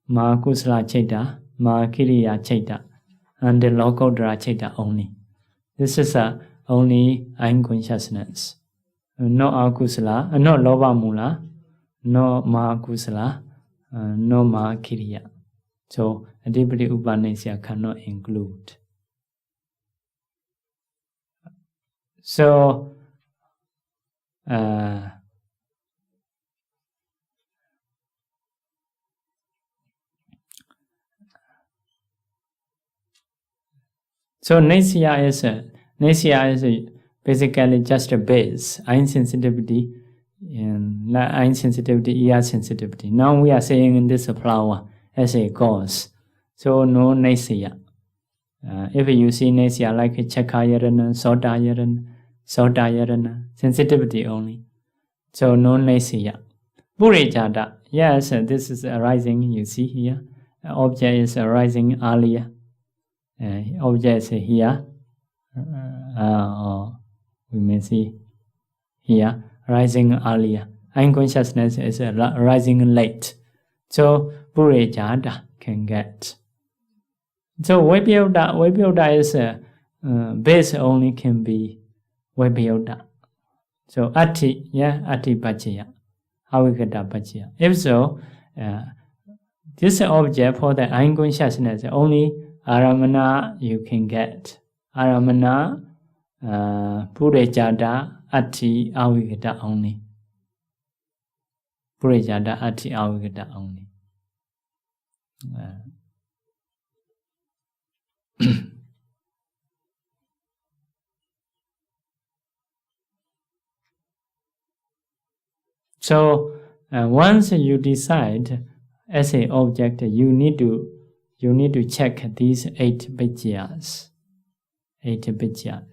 ma kusala chaita, ma kiriya chaita, and the lokodra chaita only. This is only unconsciousness. No akusala, no loba mula, no ma kusala, no ma kiriya. So adipati upanisya cannot include. So so Natthi is basically just a base, eye sensitivity and eye sensitivity, ear sensitivity. Now we are saying in this flower as a cause. So no Natthi. If you see Natthi like Chakayarana, Sotayarana, sensitivity only. So no Natthi. Purejada, yes, this is arising, you see here. Object is arising earlier. Object is here. We may see here, rising earlier. Unconsciousness is rising late. So Purejada can get. So Vibhyota is base only can be Vibhyota. So Atthi, Atthi Paccaya, Avigata Paccaya. If so, this object for the unconsciousness only Aramana you can get. Aramana, Purejada, Atthi, Avigata only. Purejada, Atthi, Avigata only. So once you decide as an object, you need to check these 8 paccayas. 8 paccayas.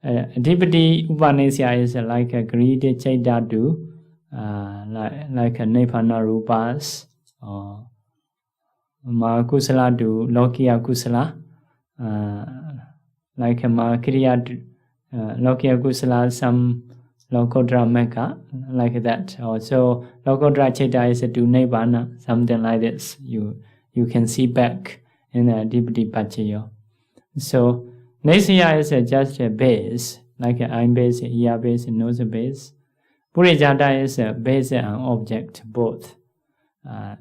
Adipati upanisya is like a greedy chaitadu, like a Nipana rupas, or Makusala do Lokiya Kusala, like a Makriya Lokiya Kusala, some Lokodra Mekha, like that. Also, Lokodra Chaita is to Nibbana, something like this. You can see back in the Adipati Paccaya. So, Natthi is just a base, like an eye base, ear base, nose base. Purejada is a base and object, both.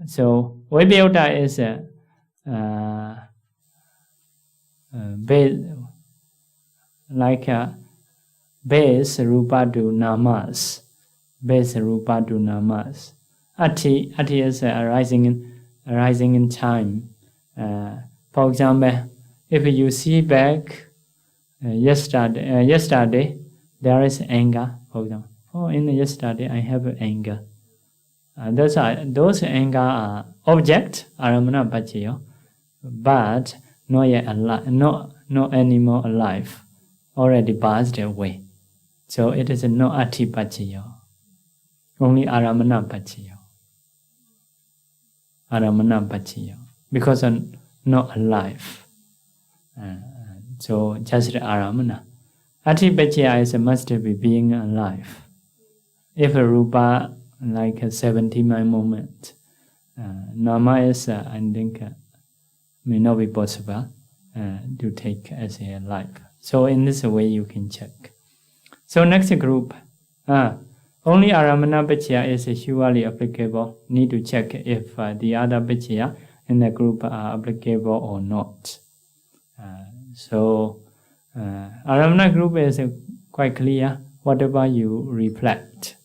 So Vibhyota is base, like a base rupa to namas. Base rupa to namas. Atthi is arising in time. For example, if you see back yesterday there is anger. For example, in yesterday I have anger. Those anger are object, aramana paccaya, but not yet alive, not anymore alive, already passed away. So it is no Atthi paccaya, only aramana paccaya. Aramana paccaya, because not alive. So just aramana. Atthi paccaya is must be being alive. If a rupa like a 70-mind moment, nama is I think may not be possible to take as a life. So in this way you can check. So next group, Only Aramana Paccaya is surely applicable. Need to check if the other Paccaya in the group are applicable or not. Aramana group is quite clear. Whatever you reflect.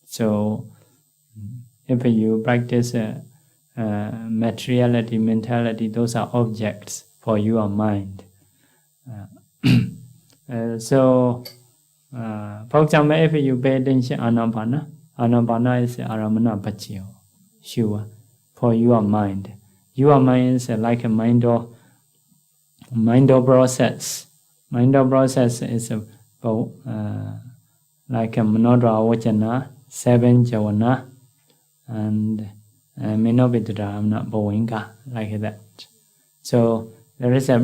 So, if you practice materiality, mentality, those are objects for your mind. For example, if you pay attention Anapana is Aramana Paccaya, sure, for your mind. Your mind is like a mind or process. Mind or process is like a Manodra Vajana, 7 Javana, and Minobidramna Boinga, like that. So there is a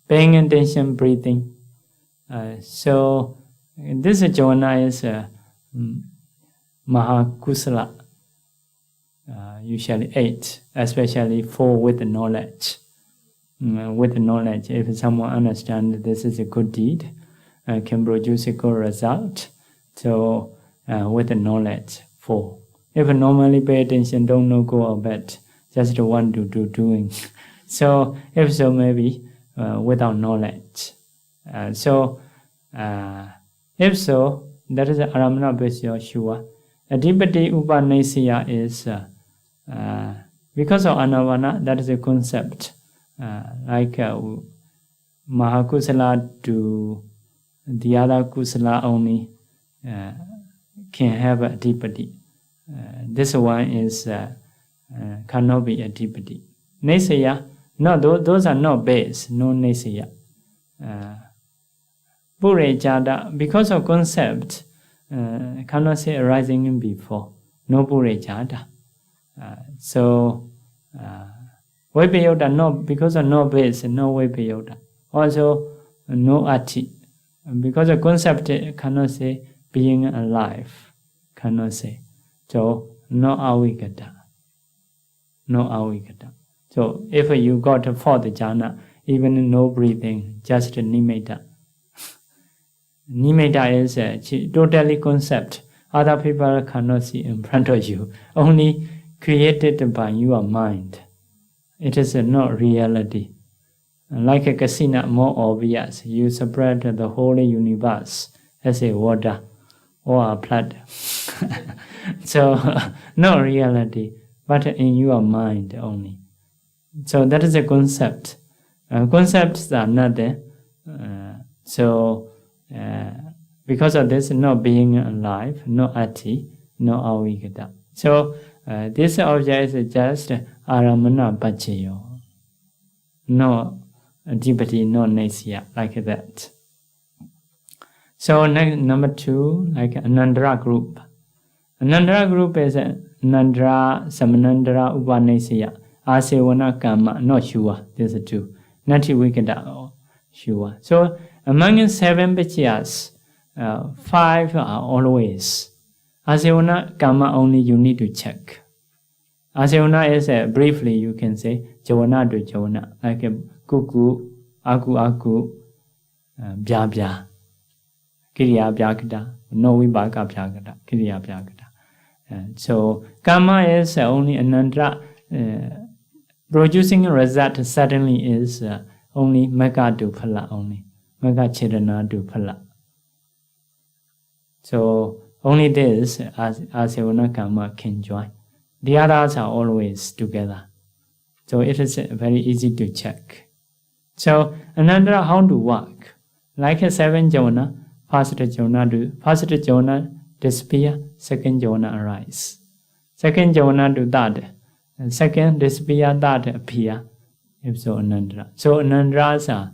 paying attention, breathing. So this Javana is Mahakusala, usually 8, especially 4 with the knowledge. If someone understands this is a good deed, can produce a good result. So with the knowledge, 4. If normally pay attention, don't know go or bad, just want to do doing. So if so, maybe without knowledge. If so, that is Aramana Paccaya, sure. Adhipati Upanasya is because of Anavana, that is a concept. Like Mahakusala to the other Kusala only can have a Adhipati. This one is cannot be a Adhipati. Nesaya, no, those are not base, no Nesaya. Purejada, because of concept, cannot say arising in before. No Purejada. Vipayota, no, because of no base, no Vipayota. Also, no Atthi. Because of concept, cannot say being alive. Cannot say. So, no Avigata. So, if you got a 4th jhana, even no breathing, just nimitta. Nimitta is totally concept. Other people cannot see in front of you. Only created by your mind. It is not reality. Like a casino, more obvious. You spread the whole universe as a water or a blood. So, no reality, but in your mind only. So that is a concept. Concepts are not there. Because of this, no being alive, no Atthi, no Avigata. So this object is just Aramana Paccaya. No Adhipati, no Nesya, like that. So number 2, like Anandara group. Anandara group is Nandra, Samanandara, Upanasya, Asevana Kama, not sure, these are 2. Natthi Vigara, sure. So among 7 Paccayas, 5 are always. Asevana Kama only you need to check. Asevana is briefly you can say Javana to Javana, like a kuku, aku, bya bya, kiriya byakata, no vibhaka byakata, kiriya byakata. So Kama is only Anandra. Producing a result suddenly is only Mega to Phala only. Mega Chirana to Phala. So only this Asevana Kama can join. The others are always together. So it is very easy to check. So Anandra, how to work? Like a 7 Javana, first Javana disappear, second Javana arise. Second Javana to that. And second disappear, that appear. If so, Anandra. So Anandras are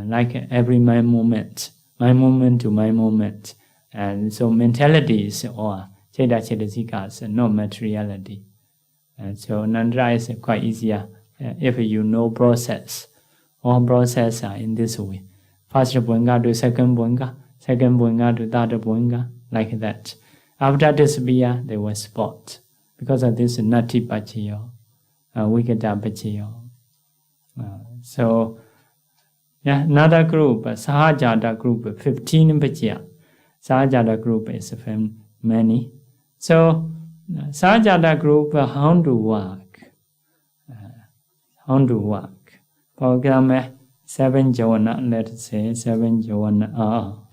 like every my moment to my moment. And so mentalities or Cheda Chedasikas, no materiality. And so Anandra is quite easier if you know process. All process are in this way. First Bhunga to second Bhunga to third Bhunga, like that. After disappear, they will spot. Because of this Natthi Paccaya, Avigata Paccaya. So, yeah, another group, Sahajata group, 15 Paccaya. Sahajata group is many. So Sahajata group, how to work? How to work? For example, 7 Joanna, let's say 7 Joanna. Oh,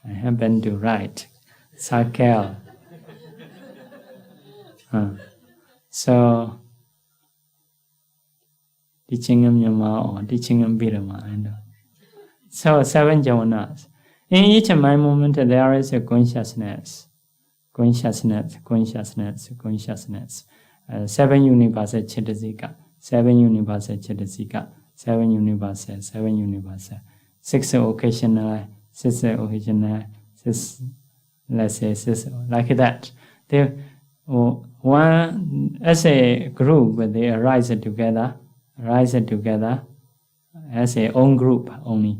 I happen to write Sakel. So teaching him Yama or teaching him Abhidhamma, I know. So 7 Javanas. In each mind moment there is a consciousness. Consciousness. 7 universal Chitasika. 7 universal Chitasika. 7 universal. 6 occasional. 6 occasional. 6, let's say 6, like that. They, one, as a group, they arise together as a own group only,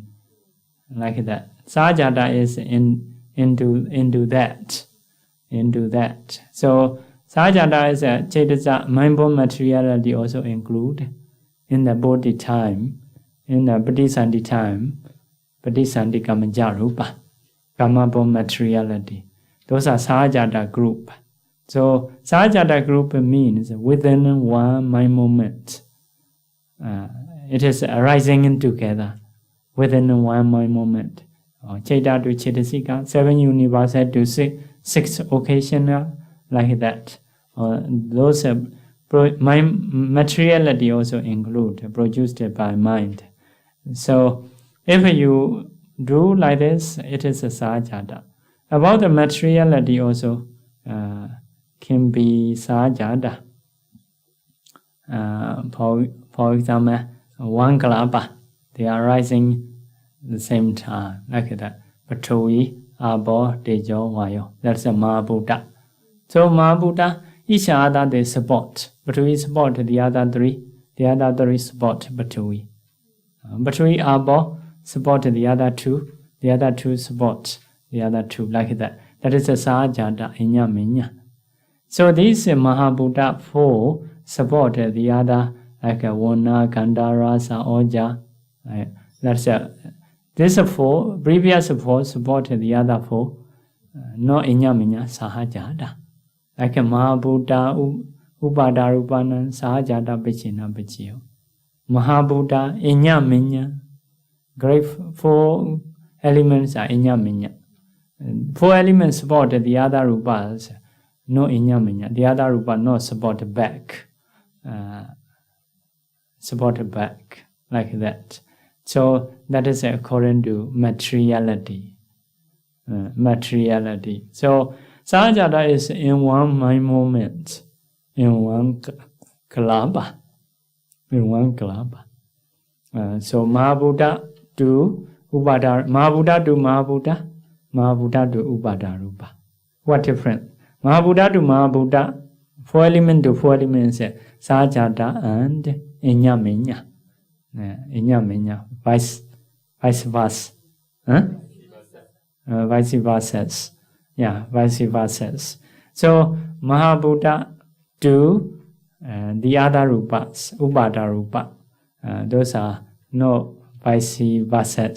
like that. Sahajata is into that. So Sahajata is a Cetasa, mind-born materiality also include in the bodhi time, in the Paṭṭhāna time, Paṭṭhāna Kamajarupa, Kama-born materiality. Those are Sahajata group. So Sahajata group means within one mind moment. It is arising together within one mind moment. Chaita to Chetasika, 7 universal to 6 occasional, like that. Those mind materiality also include produced by mind. So if you do like this, it is a Sahajata. About the materiality also can be Sahajata. For example, 1 kalapa, they are rising the same time, like that. Paṭṭhāna, Abo, Tejo, Vayo. That's a Mahabhuta. So Mahabhuta, each other they support. Paṭṭhāna support the other 3. The other 3 support Paṭṭhāna. Paṭṭhāna, Abo support the other 2. The other 2 support the other 2, like that. That is a Sahajata, Inya Minya. So these Mahabhuta 4 support the other, like a Vana, Kanda, Rasa, Oja. That's this 4, previous 4 support the other 4. No Inyaminya, Sahajata. Like a Mahabhuta, Upada, Rupana, Sahajata, Pichina, Pichio. Mahabhuta, Inyaminya. Great 4 elements are Inyaminya. 4 elements support the other Rupas. No Inyaminya. The other Rupa no support back. Support back, like that. So that is according to materiality. So Sahajata is in one mind moment, in one kalapa. So Mahabhuta to Upada, Mahabhuta to Mahabhuta, Mahabhuta to Upada Rupa. What difference? Mahabhuta to Mahabhuta, 4 elements to 4 elements, Sahajata and Inyaminya. Inyaminya, vice versa. Vice versa. Yeah, vice versa. So Mahabhuta to the other rupas, Upada Rupa. Those are no vice versa.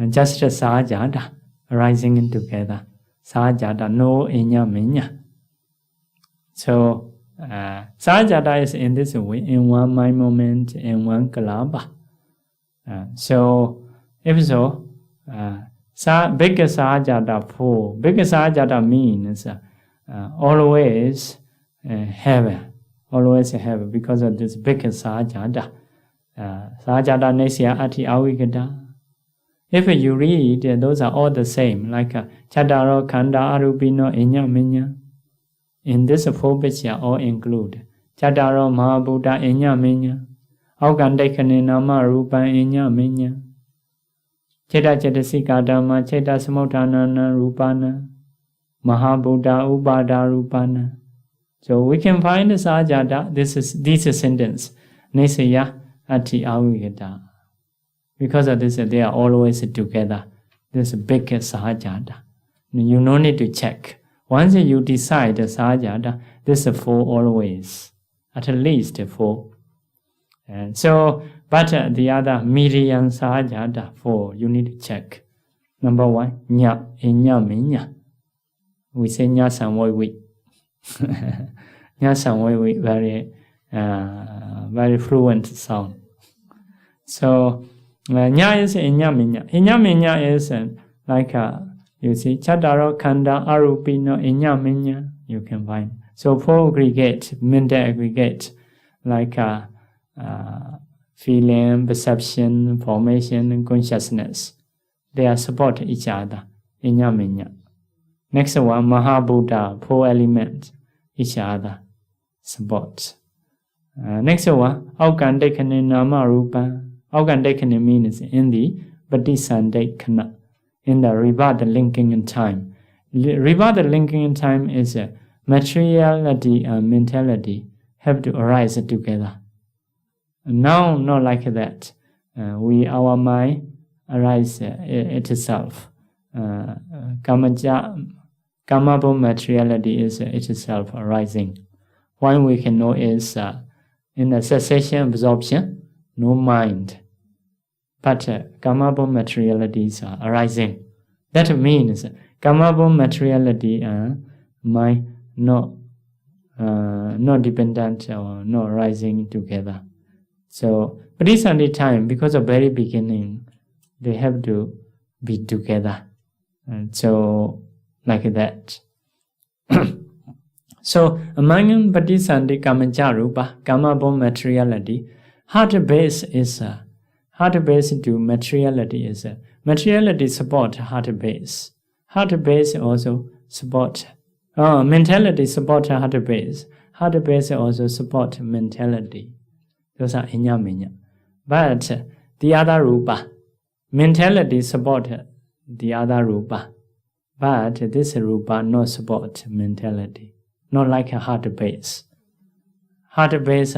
Just Sahajata arising together. Sahajata, no Inyaminya. So Sahajata is in this way, in one mind moment, in one kalapa. So, if so, big Sahajata 4. Big Sahajata means always have, because of this big Sahajata. Sahajata Nesya Atthi Avigata. If you read, those are all the same, like Chattaro, Khanda, Arupino, Inya, Minya. In this 4 bits are all include. Chattaro, Mahabhuta, Inya, Minya. Aukandekane Nama, Rupa, Inya, Minya. Cheta Chetasika Dhamma, Cheta Samuttanana, Rupana. Mahabhuta, Upada, Rupana. So we can find the Sahajata, this sentence. Nesya Atthi Avigata. Because of this, they are always together. This big Sahajata. You no need to check. Once you decide Sahajata, this is 4 always. At least 4. And so, but the other medium Sahajata 4, you need to check. Number one, nya, inya minya. We say nya samwai. Nya samwai, very fluent sound. So nya is inya minya. Inya minya is like you see Chataro Khanda Arupino inya minya. You can find. So four aggregate, mental aggregate, like feeling, perception, formation, and consciousness. They are support each other. Inya minya. Next one, Mahabuddha, four elements, each other support. Next one, Aukandekane Nama Rupa. Aukandekane means in the Paṭṭhāna, in the rebirth linking in time. Rebirth linking in time is materiality and mentality have to arise together. Now, not like that. Our mind arise itself. Karmable materiality is itself arising. One we can know is in the cessation absorption, no mind. But karmable materialities are arising. That means karmable materiality and mind not dependent or not rising together. So, but it's only time, because of very beginning, they have to be together. And so, like that. So, among Paṭṭhāna Kamajarupa, Kamabo materiality, heart base to materiality is materiality support heart base. Heart base also support mentality support heart base. Heart base also support mentality. Those are inya minya. But the other rupa, mentality support the other rupa. But this rupa not support mentality. Not like a heart base. Heart base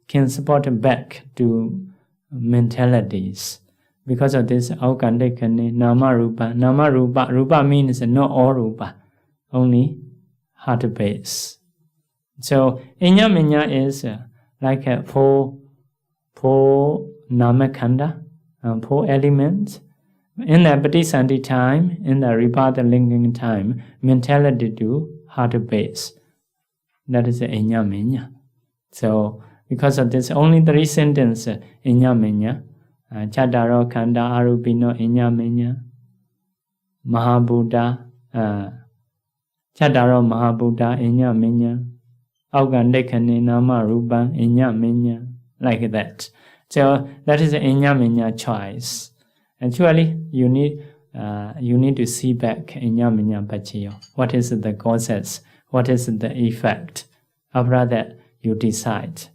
can support back to mentalities. Because of this, Aukandekane Nama Rupa. Nama Rupa. Rupa means not all Rupa. Only heart base. So, inya minya is like four namakanda, four elements. In the Paṭṭhāna time, in the rebirth linking time, mentality to heart base. That is inya minya. So, because of this, only three sentences inya minya. Chataro Khanda Arupino inya minya. Mahabuddha. Chataro Mahabuddha inya minya. Aukandekane Nama Rupa inya minya. Like that. So that is inya minya choice. Actually, you need to see back inya minya paccaya. What is the causes? What is the effect? After that, you decide.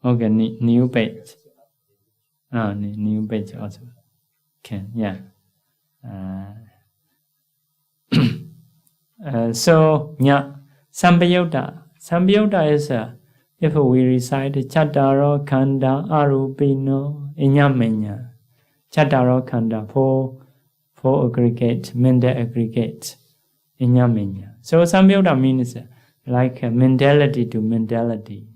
Okay, new page. New page also can, yeah. So, yeah, Sampayutta. Sampayutta is if we recite Chataro Khanda Arupino inya minya. Chataro Khanda, four aggregate, mental aggregate, inya minya. So Sampayutta means like mentality to mentality.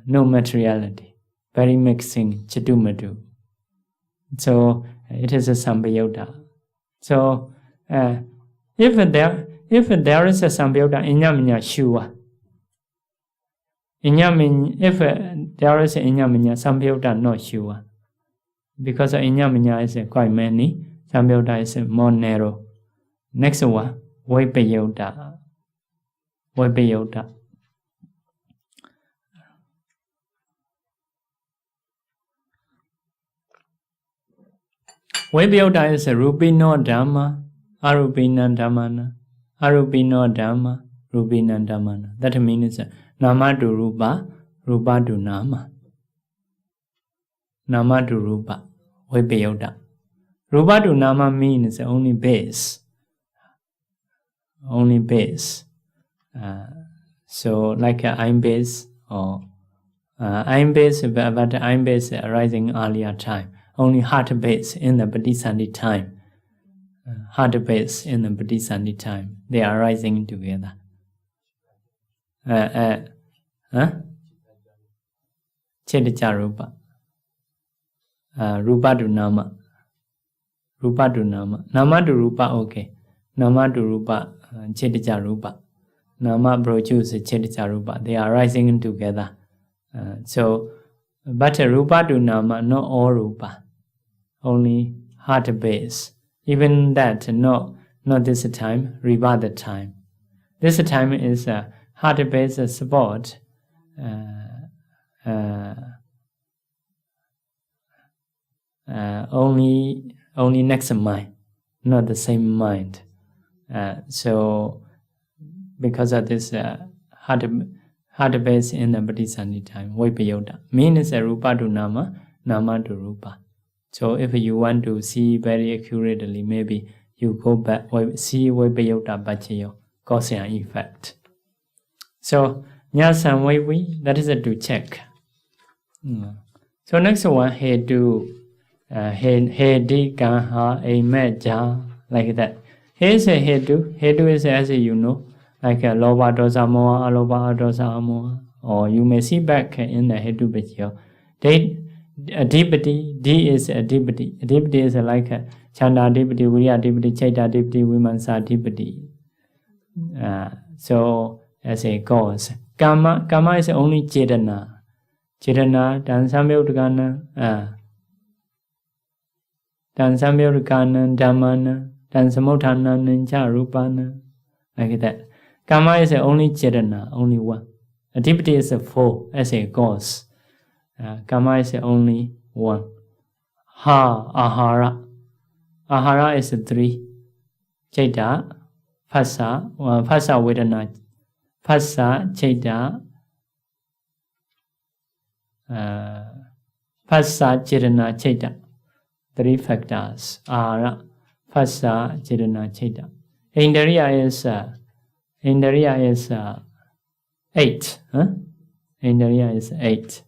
No materiality, very mixing, chidumadu. So it is a Sampayutta. So if there is a Sampayutta, inya minya sure. If there is a inya minya, Sampayutta not sure. Because inya minya is quite many, Sampayutta is more narrow. Next one, Vipayutta. Vipayutta is Rupino Dhamma, Arupina Dhammana, Arupino Dhamma, Rupina Dhammana. That means Nama to Rupa, Rupa to Nama. Nama to Rupa, Vipayutta. Rupa to Nama means only base. Only base. So like I'm base or I'm base, but I'm base arising earlier time. Only heart base in the Paṭṭhāna time. heart base in the Paṭṭhāna time. They are rising together. Chedija Rupa. Rupa to Nama. Rupa to Nama. Nama to Rupa, okay. Nama to Rupa, Chedija Rupa. Nama produces Chedija Rupa. They are rising together. But Rupa to Nama, not all Rupa. Only heart base. Even that, not this time, Rivada time. This time is heart base support. Only next mind, not the same mind. So because of this heart base in the Paṭṭhāna time, Vipayota means Rupa to Nama, Nama to Rupa. So if you want to see very accurately, maybe you go back, see Vipayota Paccaya, cause and effect. So Nyasan Vivi, that is to check. So next one, Hedu, Hedi Ganha, Ameja, like that. Here's a Hedu. Hedu is, as you know, like a Loba Dosa Moa, Aloba Dosa Moa, or you may see back in the Hedu Paccaya. Adipati, D is Adipati. Adipati is like a Chanda Adipati, Virya Adipati, Chaita Adipati, Vimansa Adipati. So as a cause. Kama is only Chetana. Chetana, Dansamyodgana, Dhammana, Dansamotana, Ninja Rupana, like that. Kama is only Chetana, only one. Adipati is 4 as a cause. Kama is only 1. Ahara. Ahara is 3. Chaita, Phassa, Phassa Vedana. Phassa, Chaita, Phassa, Chetana, Chaita. 3 factors. Ahara, Phassa, Chetana, Chaita. Indriya is 8. Indriya is 8.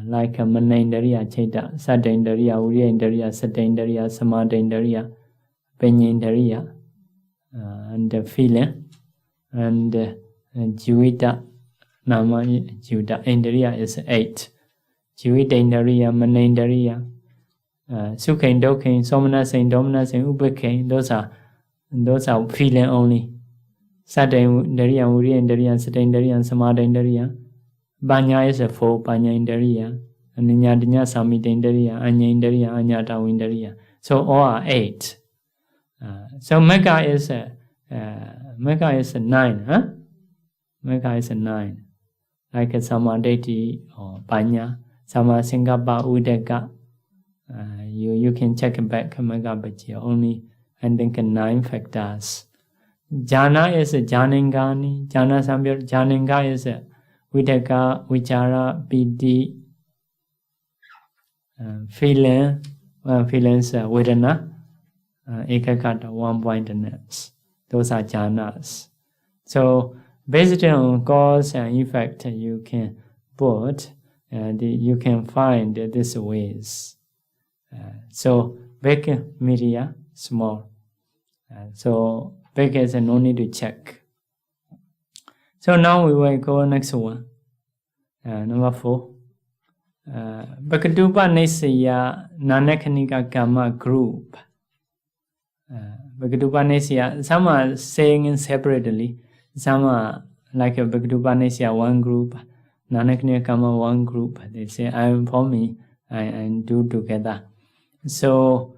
Like a Manindriya, Chaita, Satindriya, Uryindriya, Satindriya, Samadindriya, Penyindriya, and the feeling, and Jivita, Nama, Jivita, Indriya is 8. Jivita Indriya, Manindriya, Sukhain, Dokhain, Somanasain, Dominasain, Ubakain, those are feeling only. Satindriya, Uryindriya, Satindriya, Samadindriya. Banya is 4, Banya Indriya, and Nyadinya Samidindriya, Anya Indriya, Anyata Indriya. So all are 8. So Mega is 9, huh? Mega is 9. Like a Samadeti or Banya, Samasingapa Udeka. You can check back Mega Paccaya, only I think 9 factors. Jhana is Janingani, Jhana Sambhya, Janinga is Vidaka, Vichara, Piti, feelings, Vedana, Ekakata, 1 pointedness. Those are jhanas. So, based on cause and effect, you can put, and you can find these ways. So, big, media, small. So, big is no need to check. So now we will go next one. Number 4. Bhakatupa Nesaya Nanakanika Kama group. Bhakatupa Nesaya, some are saying separately, some are like a Bhakatupa Nesaya 1 group, Nanakanika Kama 1 group. They say, I am for me, I do together. So,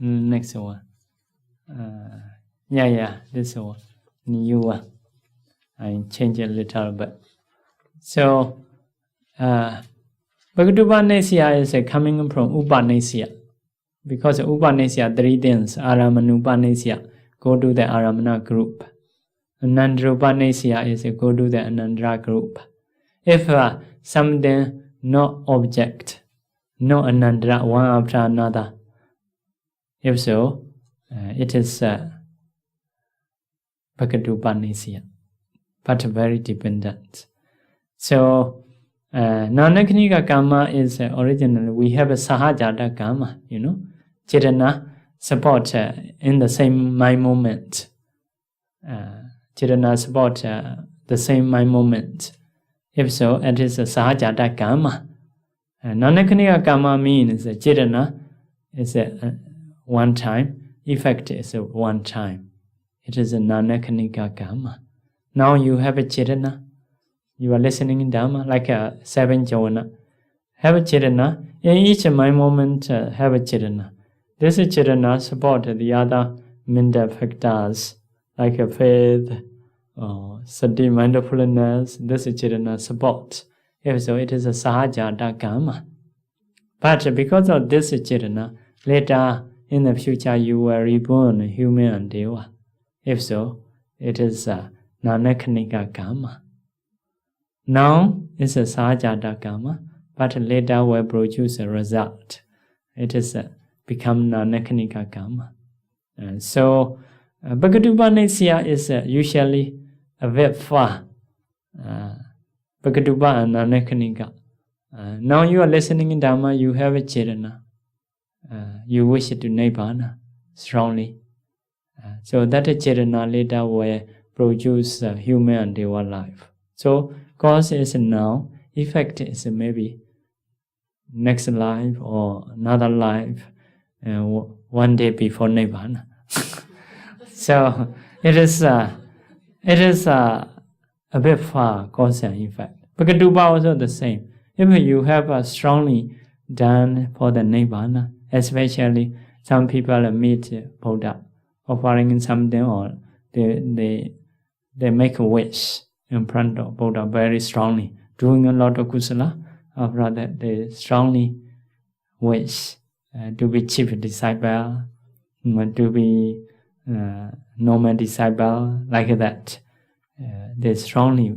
next one. This one, new one. I change a little bit. So, Bhakatupa Nesaya is coming from Upanesaya. Because Upanesaya, 3 things, Aramanupanesaya, go to the Aramana group. Anandrupanesaya is go to the Anandra group. If something no object, no Anandra, one after another, if so, it is Bhakatupa Nesaya, but very dependent. So, Non-econic karma is originally we have a sahajata karma, Chirana support in the same mind moment. Chirana support the same mind moment. If so, it is a sahajata karma. Non-econic karma means Chirana is a one time, effect is a one time. It is a non-econic karma. Now you have a Chirana. You are listening in Dhamma like a 7 jhana. Have a Chirana. In each mind moment, have a Chirana. This Chirana support the other mental factors like a faith, sati, mindfulness. This Chirana support. If so, it is a sahajata karma. But because of this Chirana, later in the future you will reborn human and deva. If so, it is a non-econic karma. Now it's a sahajata karma, but later will produce a result. It is become non-econic karma. So Bhagavata is usually a bit far. Bhagavata and non-econic. Now you are listening in Dhamma, you have a Chirana. You wish to Nibbana strongly. So that Chirana later will produce human and deva life. So cause is now, effect is maybe next life or another life, one day before Nibbana. So it is a bit far, cause and effect. Bhagavata also the same. If you have strongly done for the Nibbana, especially some people meet Buddha, offering something, or they make a wish in front of Buddha very strongly, doing a lot of kusala. After that, they strongly wish to be chief disciple, to be normal disciple, like that. They strongly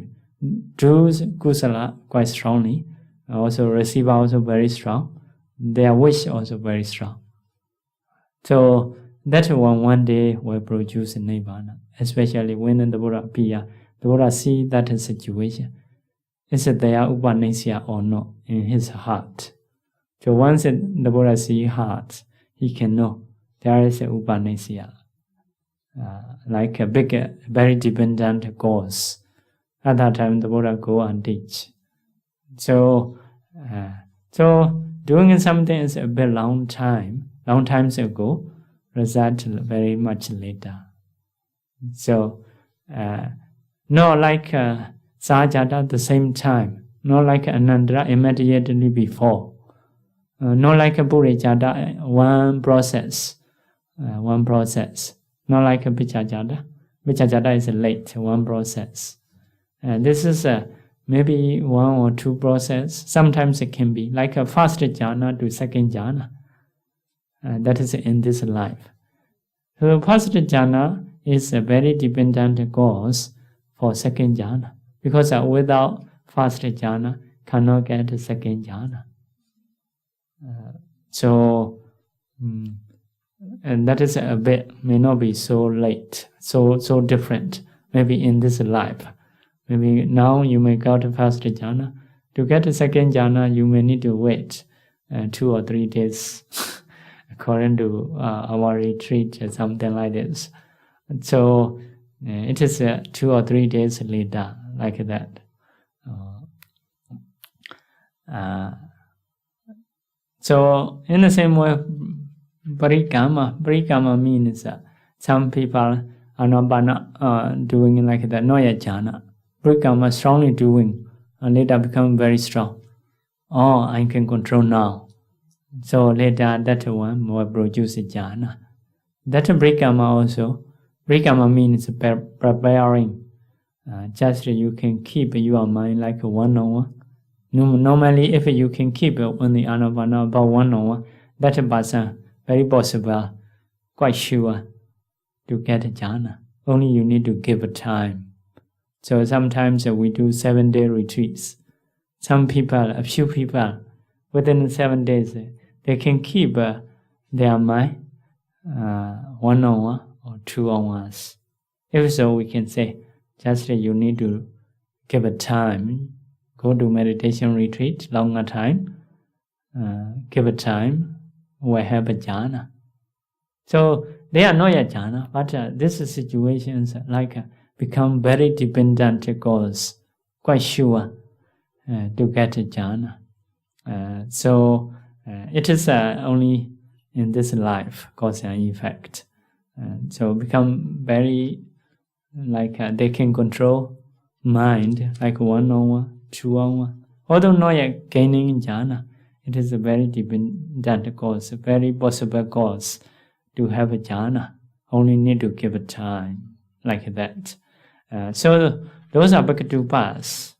do kusala quite strongly. Also, receive also very strong. Their wish also very strong. So that one day will produce Nibbana, especially when the Buddha appear. The Buddha see that situation. Is there upanisya or not in his heart? So once the Buddha see heart, he can know there is a upanisya. Like a big, very dependent cause. At that time, the Buddha go and teach. So doing something is a bit long times ago, result very much later. So not like Sahajata at the same time, not like Anandra immediately before, not like a Puricata, one process, not like a Pichajata. Pichajata is late, one process. This is maybe one or two process. Sometimes it can be like a first jhana to second jhana. That is in this life. So first jhana is a very dependent cause for second jhana, because without first jhana cannot get second jhana. And that is a bit, may not be so late, so different, maybe in this life. Maybe now you may go to first jhana. To get a second jhana, you may need to wait 2 or 3 days, according to our retreat, something like this. So it is 2 or 3 days later, like that. So in the same way, parikama means some people are not doing like that, not yet jhana. Parikama strongly doing, and later become very strong. Oh, I can control now. So later that one will produce jhana. That parikama also, parikama means preparing. Just you can keep your mind like one-on-one. Normally, if you can keep on the anapana about one-on-one, that person very possible, quite sure to get jhana. Only you need to give time. So sometimes we do 7-day retreats. Some people, a few people, within 7 days, they can keep their mind one-on-one or two-on-ones. If so, we can say, just you need to give a time, go to meditation retreat, longer time, give it time, will have a jhana. So they are not yet jhana, but this situations like become very dependent goals, quite sure to get a jhana. So it is only in this life cause and effect. So become very like they can control mind like 1-on-1, 2-on-1. Although not yet gaining jhana, it is a very dependent cause, a very possible cause to have a jhana. Only need to give it time like that. So those are Bhakatupas.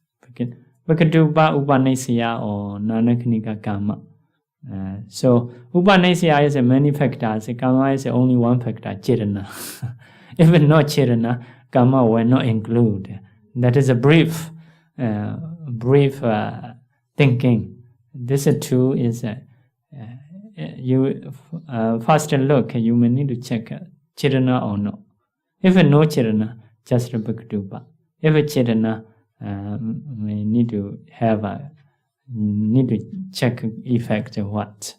Bhakatupa Upanasya or Nanakanika Karma. So Upanasya is a many factors. Karma is only one factor, Chirana. If not Chirana, Karma will not include. That is a brief thinking. This too is you first look. You may need to check Chirana or no. If no Chirana, just Bhakatupa. If Chirana, we need to have need to check effect of what.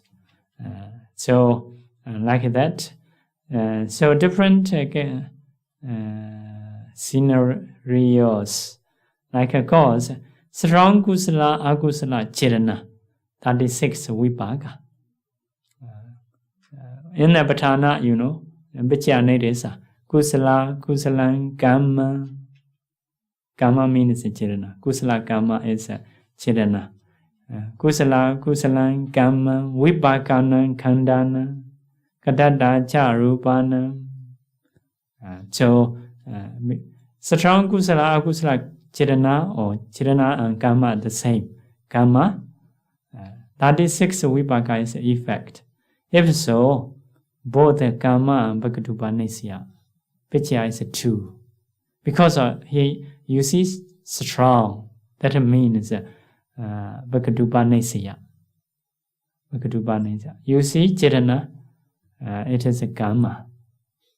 So like that. So different scenarios. Like a cause, strong kusala, akusala, chirana, 36 vipaka. In the Paṭṭhāna, you know, Vichyanedesa, kusala, kusalan, kamma. Kamma means chirana. Kusala kamma is chirana. Kusala, kusalan, kamma, vipakana, khandana, kadada, charupana. So, strong kusala, akusala, chirana or chirana and karma are the same. Karma, 36 vipaka is the effect. If so, both karma and bhakatupanisya, vichya is 2. Because you see strong, that means bhakatupanisya. You see chirana, it is a karma.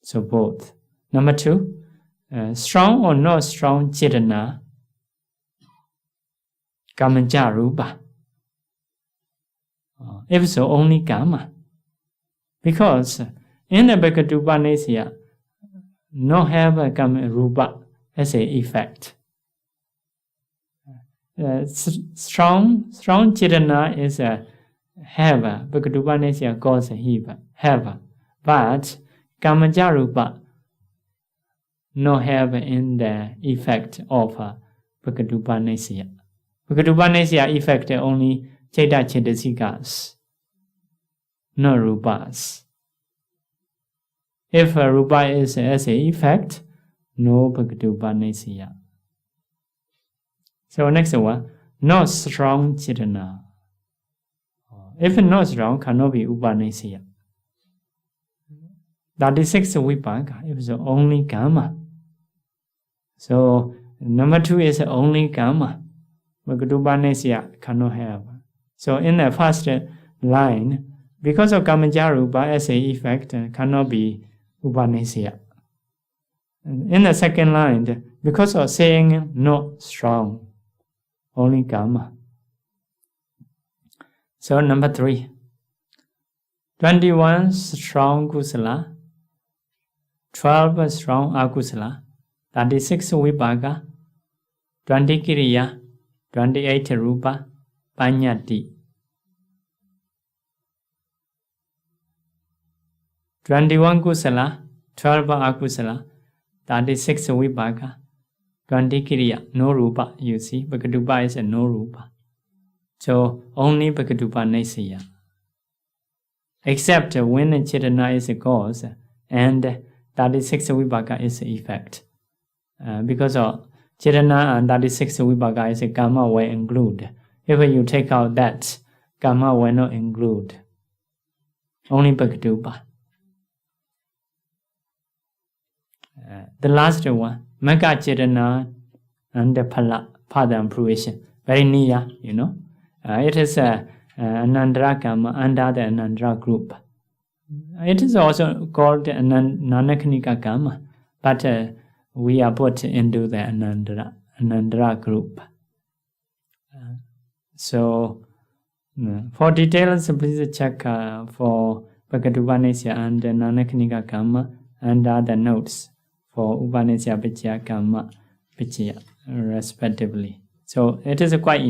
So both. Number 2, strong or not strong chirana, Kamaja rupa. If so, only karma. Because in the Bhakatupanisya, no have a kama rupa as an effect. Strong chirana is a have, Bhakatupanisya calls a have. But Kamaja rupa no have in the effect of Bhakatupanisya. Bhakatupanisya effect only Chaita Chaitasikas, no rupas. If a rupa is as a effect, no Bhakatupanisya. So next one, not strong chitana. If not strong, cannot be upanasya. 36 vipaka, if it's only karma. So number 2 is only karma. Bhakatupanisya cannot have. So in the first line, because of kamajarupa as a effect, cannot be upanasya. In the second line, because of saying not strong, only karma. So number 3, 21 strong kusala, 12 strong akusala, 36 vipaka, 20 kiriya, 28 rupa, panyati. 21 kusala, 12 akusala, 36 vipaka, 20 kiriya, no rupa, you see, Bhakatupa is a no rupa. So only Bhakatupanisya. Except when Chaitanya is a cause and 36 vipaka is the effect. Because of Chaitanya and 36 vipaka is a karma will include. If you take out that, karma will not include. Only Bhakatupa. The last one, Magga Chaitanya and the Phala, Father and fruition. Very near, you know. It is Anandra karma under the Anandra group. It is also called Nanakanika karma, but we are put into the Anandra group. So, for details, please check for Bhagavad Upanishad and Nanakanika Karma under the notes for Upanishad Paccaya Karma Paccaya, respectively. So it is quite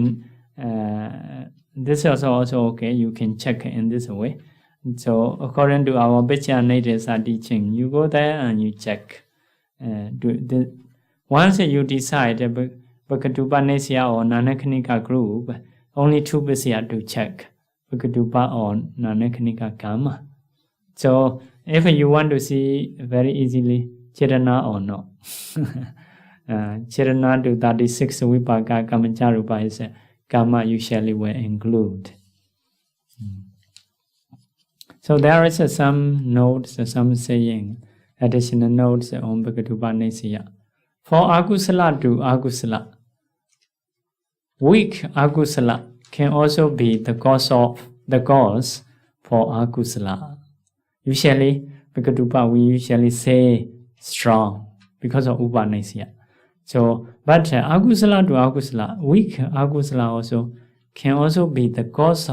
this is also okay. You can check in this way. So according to our Paccaya Nidesa teaching, you go there and you check. Once you decide Bhagavad Upanishad or Nanakanika group, only two Paccaya to check Bhagavad or Nanakanika Karma. So if you want to see very easily Chirana or not, Chirana to 36 Vipaka Kamacharupa is Karma usually will include. So there is some notes, some saying, additional notes on Bhagavad Upanishad. For Agusala to Agusala, weak Agusala can also be the cause for Agusala. Usually, Bhagavad we usually say strong because of Upanishad. So, but Agusala to Agusala, weak Agusala also can also be the cause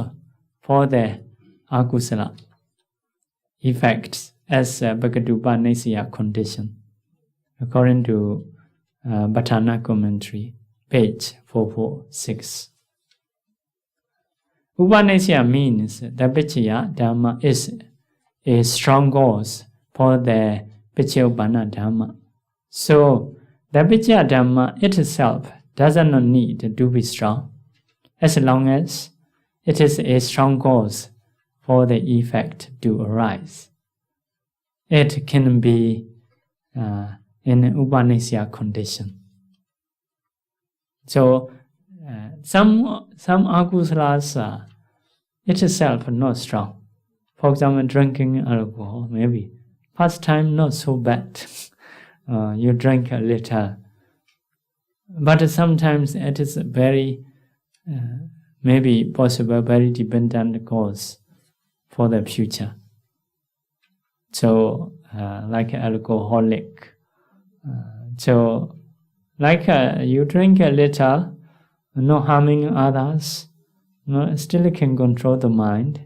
for the Agusala effects as Bhagavad Upanishad condition, according to Paṭṭhāna commentary, page 446. Upanishad means the Paccaya Dhamma is a strong cause for the Paccaya Dhamma. So, the Paccaya Dhamma itself does not need to be strong, as long as it is a strong cause for the effect to arise. It can be in an Upanishad condition. So, some agusalas are itself not strong. For example, drinking alcohol, maybe first time not so bad. You drink a little, but sometimes it is very, maybe possible, very dependent cause for the future. So, like alcoholic. So, like you drink a little, not harming others, still can control the mind,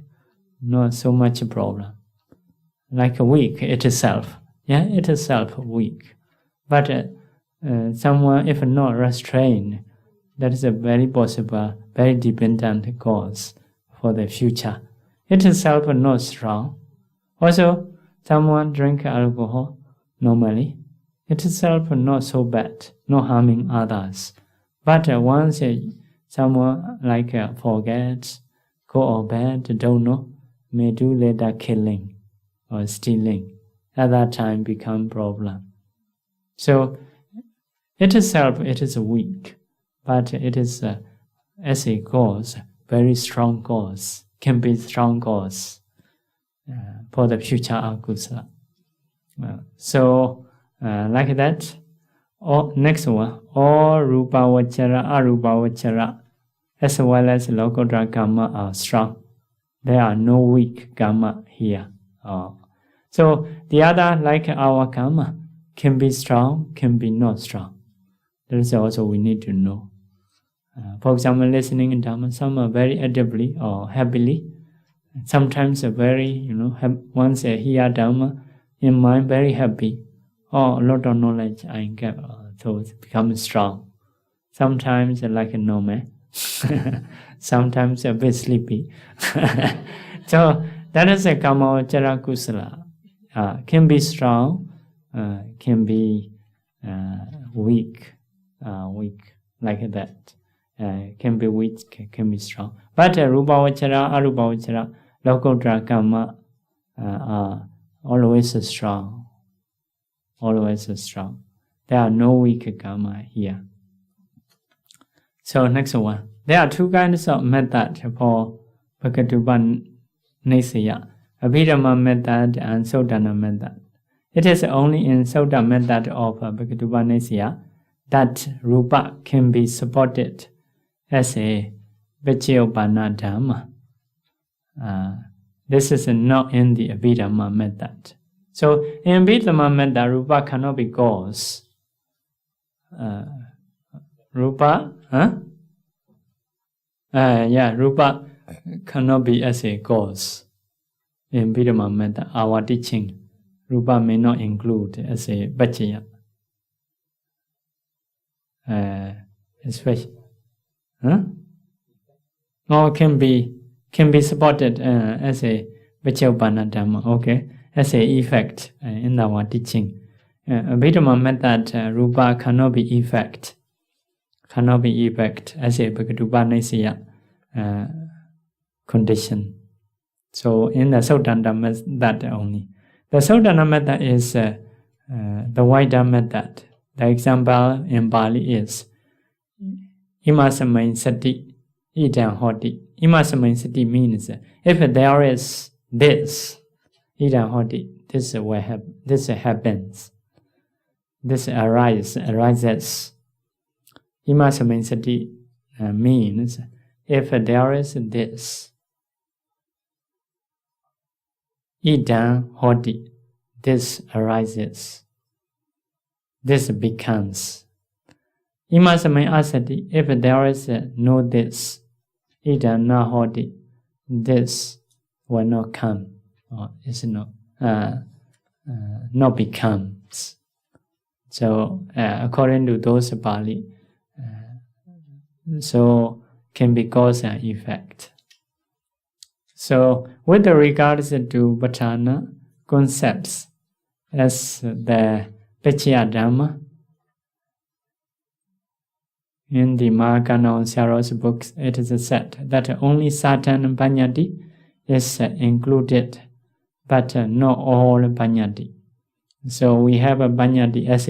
not so much problem. Like weak itself, itself weak. But someone, if not restrained, that is a very possible, very dependent cause for the future. Itself not strong. Also, someone drink alcohol normally, itself not so bad, not harming others. But once someone like forgets, go or bad, don't know, may do later killing or stealing. At that time become problem. So itself it is weak, but it is as a cause, very strong cause, can be strong cause for the future akusala. So like that. Next one, all rupa vachara, arupa vachara, as well as lokottara karma are strong. There are no weak karma here. So the other, like our karma, can be strong, can be not strong. That is also we need to know. For example, listening in Dhamma, some are very adibly or happily. Sometimes a very, once I hear Dhamma, in mind very happy. A lot of knowledge I get, so it becomes strong. Sometimes like a normal, sometimes a bit sleepy. So that is a karma vachara kusala. Can be strong, can be weak, like that. Can be weak, can be strong. But rupa vachara, arupa vachara, lokottara karma are always strong. Always strong. There are no weak karma here. So next one. There are two kinds of method for Bhagavad Upanishad. Abhidhamma method and Soṭṭhāna method. It is only in Soṭṭha method of Bhagavad Upanishad that rupa can be supported as a Paccaya Dhamma. This is not in the Abhidhamma method. So in Abhidhamma method, rupa cannot be cause. Rupa, Rupa cannot be as a cause. In Abhidhamma method, our teaching, Rupa may not include as a Paccaya. Especially, or can be supported as a Paccaya Dhamma, okay, as a effect in our teaching. Abhidhamma method, Rupa cannot be effect as a Bhagavata condition. So in the Sautanta method only. The Sautanta method is the wider method. The example in Pali is Imasamain Sati Idam Hoti. Imasamain Sati means if there is this, Idam Hoti, this happens. This arises. Imasamain Sati means if there is this. Idam Hoti, this arises. This becomes. Imasamain Asati, if there is no this. Idam na hoti, this will not come, or is not becomes. So according to those Pali, so can be cause and effect. So with regards to Paṭṭhāna concepts, as the Paccaya Dhamma, in the Mahakana Saro's books, it is said that only certain Paññati is included, but not all Paññati. So we have a Paññati as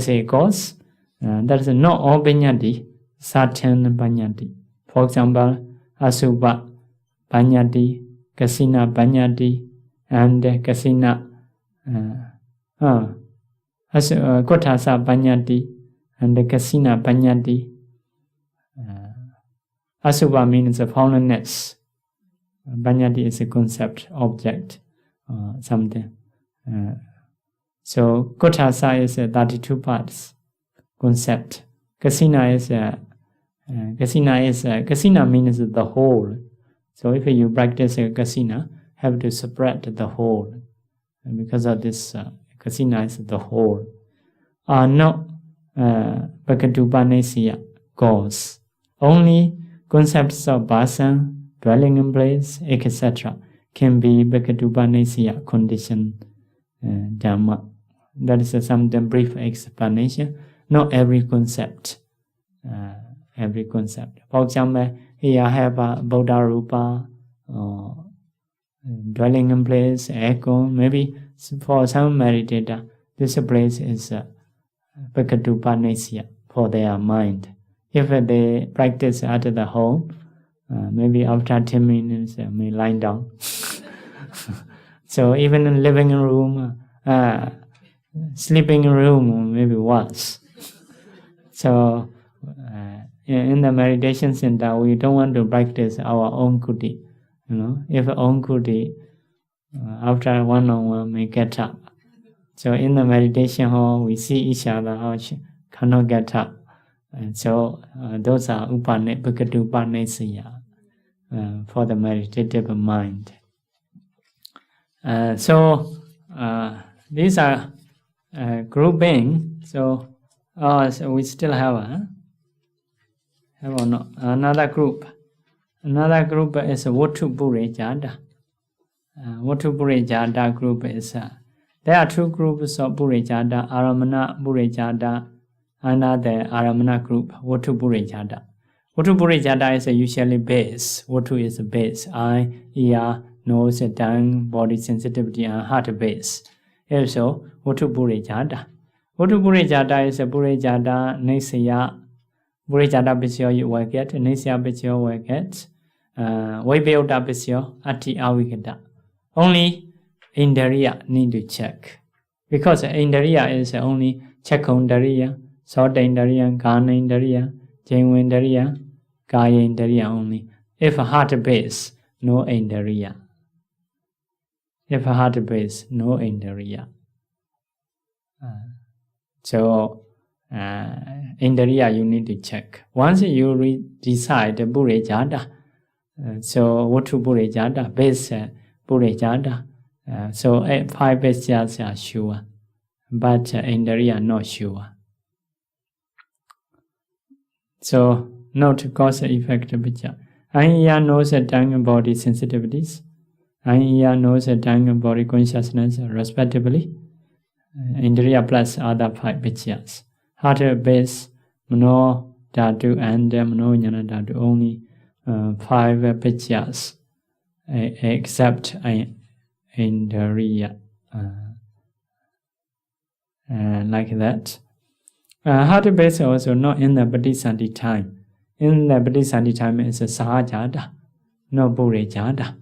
a cause. That is not all Paññati, certain Paññati. For example, Asubha Paññati, Kasina Paññati, and Kasina Kotasa Paññati, and the Kasina Paññati. Asubha means fallenness. Paññati is a concept, object, something. So Kotasa is 32 parts concept. Kasina means the whole. So if you practice a kasina, have to spread the whole. And because of this, kasina is the whole. Not Bhagavata cause. Only concepts of basan, dwelling in place, etc. can be Bhagavata condition Dhamma. That is some brief explanation. Not every concept. For example, here I have a Buddha Rupa, dwelling in place, echo. Maybe for some meditator, this place is Bhagavata for their mind. If they practice at the home, maybe after 10 minutes they may lie down. So even in living room, sleeping room, maybe once. So in the meditation center, we don't want to practice our own kuti. If own kuti, after one-on-one may get up. So in the meditation hall, we see each other, cannot get up. And so those are Bhagavata for the meditative mind. So these are grouping. So we still have or not? Another group. Another group is Vattu Purejada. Vattu Purejada group is there are two groups of Purejada, Aramana Purejada, another Aramana group, Vattu Purejada. Vattu Purejada is usually base. Vattu is base. Eye, ear, nose, tongue, body sensitivity, and heart base. Also, Vattu Purejada. Vattu Purejada is a Purejada, Nisaya. Purejada Bisyo you will get, Nisaya Bisyo will get, Vaibhyota Bisyo, Atthi Avigata. Only Indriya need to check. Because Indriya is only Chakondariya, Sota Indriya, Kana Indriya, Jingwa Indriya, Kaya Indriya only. If heart base, no Indriya. If heart base, no Indriya. So Indriya you need to check. Once you decide Burejada, so what to Burejada, base Burejada, so 5 bhasyas are sure, but Indriya not sure. So note cause effect picture. Eye knows the tongue and body sensitivities. Eye knows the tongue and body consciousness respectively. Indriya plus other 5 bhasyas. Heart base, Mano Dhatu and Mano Jnana Dhatu, only 5 bhasyas except Indriya. Like that. Heart base also not in the Paṭṭhāna time. In the Paṭṭhāna time is a Sahajada, no Burejada.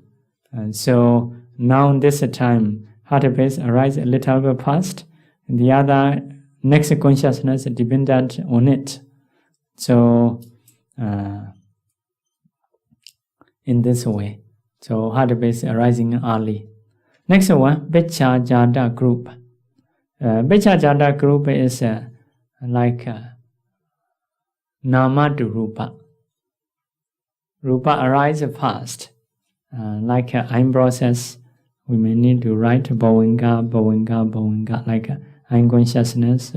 So now this time, heart base arises a little bit fast. The other next consciousness dependent on it. So in this way, so heart base arising early. Next one, Becca Jada group. Becca Jada group is like Nama to Rupa. Rupa arises fast. Like I'm process, we may need to write Bhavinga, like unconsciousness,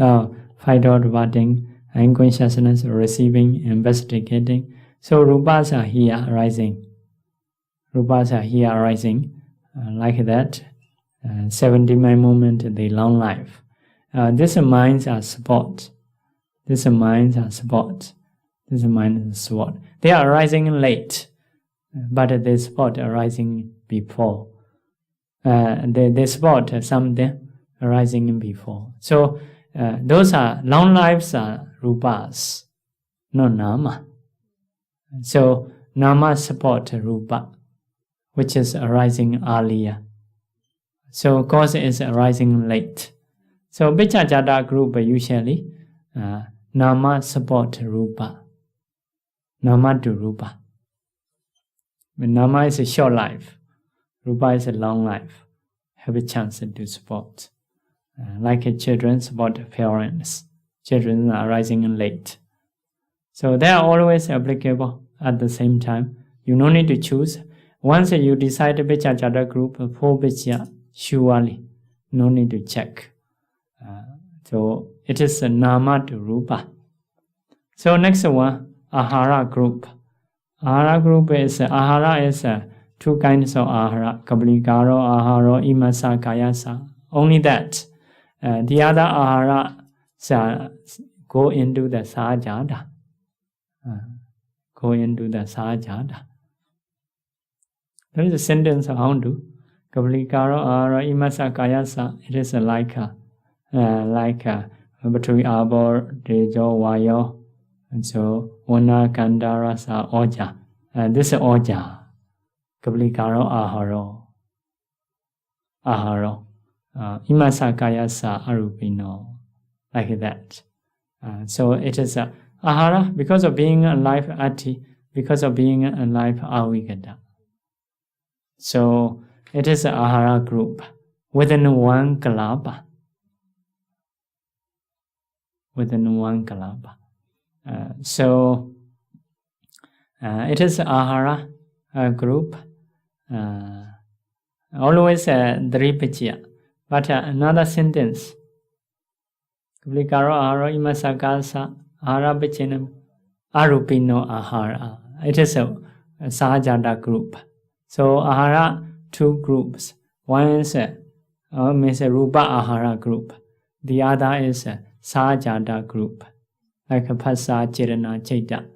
fight-out-batting, unconsciousness, receiving, investigating. So rupas are here arising. Rupas are here arising, like that. 70-mind movement, the long life. These minds are support. These minds are support. These minds are support. They are arising late, but they support arising before. They support something arising before. So those are long lives are rupas, no nama. So nama support rupa, which is arising earlier. So cause is arising late. So Becca Jada group usually nama support rupa. Nama to rupa. Nama is a short life. Rupa is a long life. Have a chance to support. Like children support parents. Children are rising late. So they are always applicable at the same time. You no need to choose. Once you decide Becca Jada group, 4 Becca, surely no need to check. So it is a nama to rupa. So next one, ahara group. Ahara group is ahara is 2 kinds of ahara, Vigara, ahara, imasa, kayasa. Only that. The other ahara go into the sahajada. Go into the sahajada. There is a sentence how to Vigara, ahara, imasa, kayasa. It is like Battery Arbor, Dejo, Vayo, and so Wana, Kandara, Sa, Oja. This is Oja. Vigara, aharo. Aharo. Imasa, kayasa, arupino. Like that. So it is ahara because of being alive, Atthi, because of being alive, Avigata. So it is an ahara group within one kalapa. Within one kalapa. So it is ahara group. Always 3 Paccaya. But another sentence. Vigara ahara imasakasa ahara pachinam arupino ahara. It is a sahajada group. So ahara 2 groups. One is means a rupa ahara group. The other is a sahajada group. Like a phassa, chirana, chaita.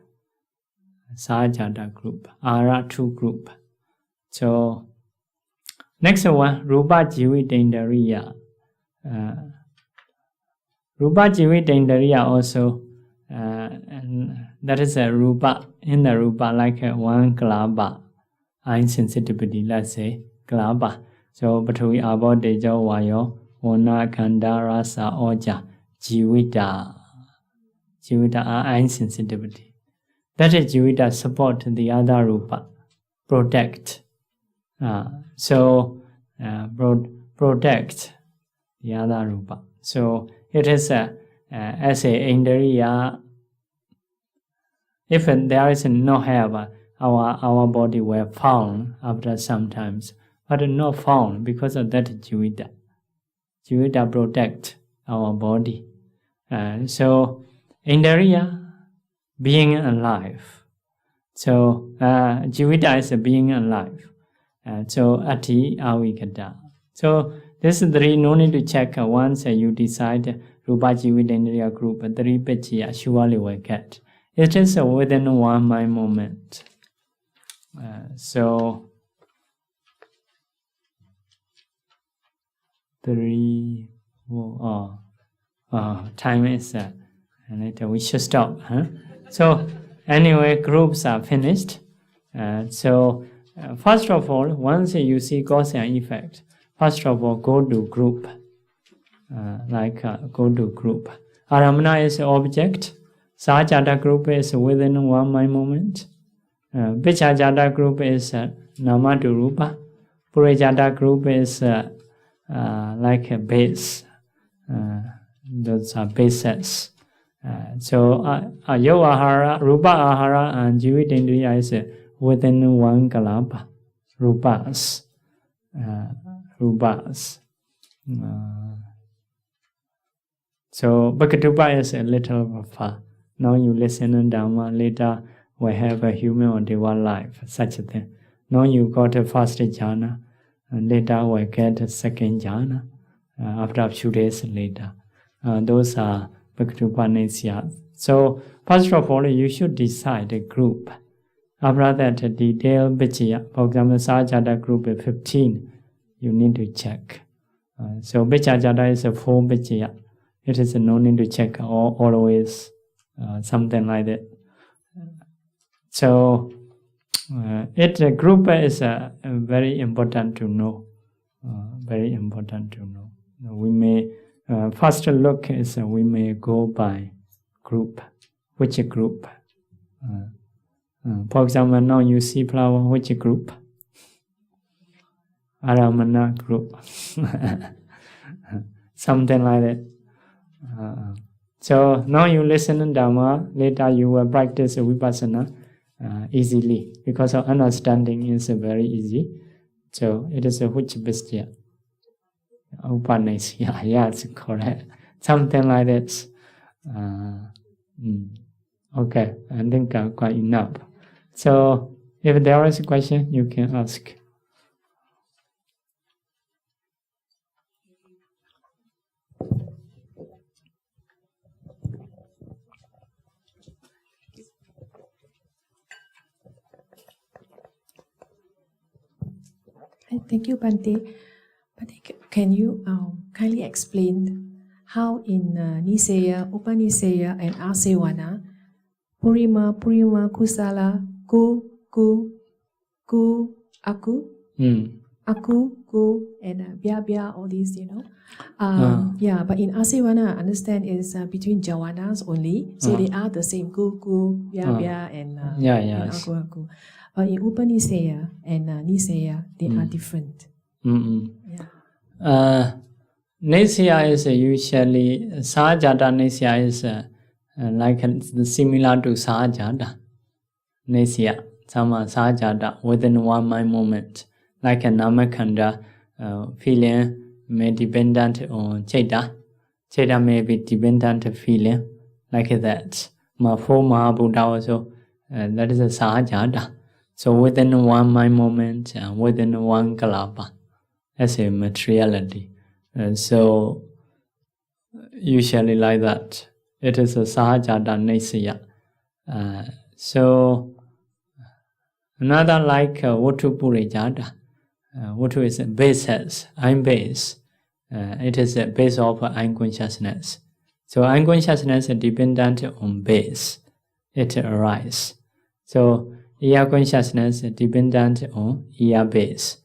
Sahajada group. Ahara 2 group. So next one, rupa jividendariya. Rupa jividendariya also, that is a rupa, in the rupa like one kalapa, eye sensitivity, let's say, kalapa. So, Battery Arbor, Dejo, Vayo, Wana, Kanda, Rasa, Oja, Jivita. Jivita are eye sensitivity. That is Jivita support the other rupa, protect. Protect the other rupa. So it is as a Indriya, if there is no hair, our body will found after sometimes, but not found because of that Jivita. Jivita protect our body. So Indriya, being alive. So Jivita is being alive. So Atthi, Avigata. So this three no need to check once you decide Rupa Jivita Indriya group, 3 Paccaya surely will get. It is within one mind moment. So 3, 4, time is and we should stop. So anyway, groups are finished. So first of all, once you see cause and effect, first of all, go to group. Go to group. Aramana is object. Sahajata group is within one mind moment. Vichajata group is Nama to Rupa. Purajata group is like a base. Those are bases. So Yo Ahara, Rupa Ahara and Jivita Indriya is within one kalapa. Rupas. So Bhakatupa is a little far. Now you listen to Dhamma, later we have a human or Deva life, such a thing. Now you got a first jhana, and later we get a second jhana, after a few days later. Those are Bhakatupa Nisya. So first of all, you should decide a group. After that, detailed Paccaya, for example, Sahajata group is 15, you need to check. So Vichajata is a 4 Paccaya. It is no need to check always, something like that. So group is very important to know. Very important to know. We may first look is we may go by group. Which group? For example, now you see flower. Which group? Aramana group. Something like that. So now you listen to Dhamma, later you will practice Vipassana easily, because of understanding is very easy. So it is a which Paccaya? Upanishya, yes, correct. Something like that. Okay, I think quite enough. So if there is a question, you can ask. Thank you, Bhante. Can you kindly explain how in Niseya, Upanisaya, and Asevana, Purima, Kusala, Aku, and Bya, all these, Yeah, but in Asevana, I understand is between Javanas only, so they are the same, Bya, and Aku. But in Upanisaya and Niseya, they are different. Nisya is usually, Sahajata Nisya is like similar to Sahajata Nisya, Sahajata, within one mind moment. Like a Namakanda feeling may dependent on Cheta. Cheta may be dependent feeling, like that. For Mahabuddha also, that is a Sahajata. So within one mind moment, within one kalapa, as a materiality. So usually like that. It is a Sahajata Nisya. So another like Vatu Purajata. Vatu is a basis, I'm base. It is a base of unconsciousness. So unconsciousness is dependent on base. It arises. So ear consciousness is dependent on ear base.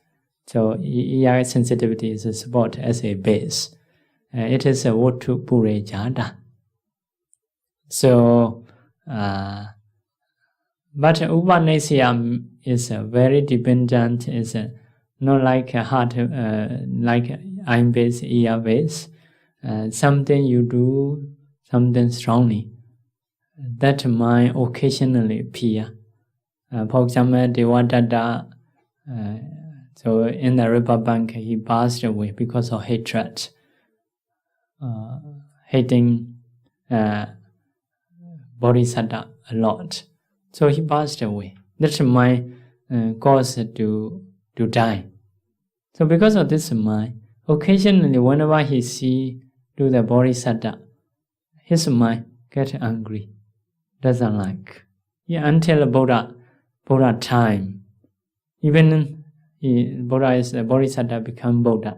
So ear sensitivity is a support as a base. It is a Vatu Purajata. So, but Upanishya is very dependent, is not like a heart, like I'm base, ear base. Something you do something strongly, that mind occasionally appear. For example, Devadatta, so in the river bank, he passed away because of hatred, hating Bodhisattva a lot. So he passed away. That's my cause to die. So because of this mind, occasionally whenever he see to the Bodhisattva, his mind get angry, doesn't like. Yeah, until Buddha time, even Buddha is the Bodhisattva become Buddha.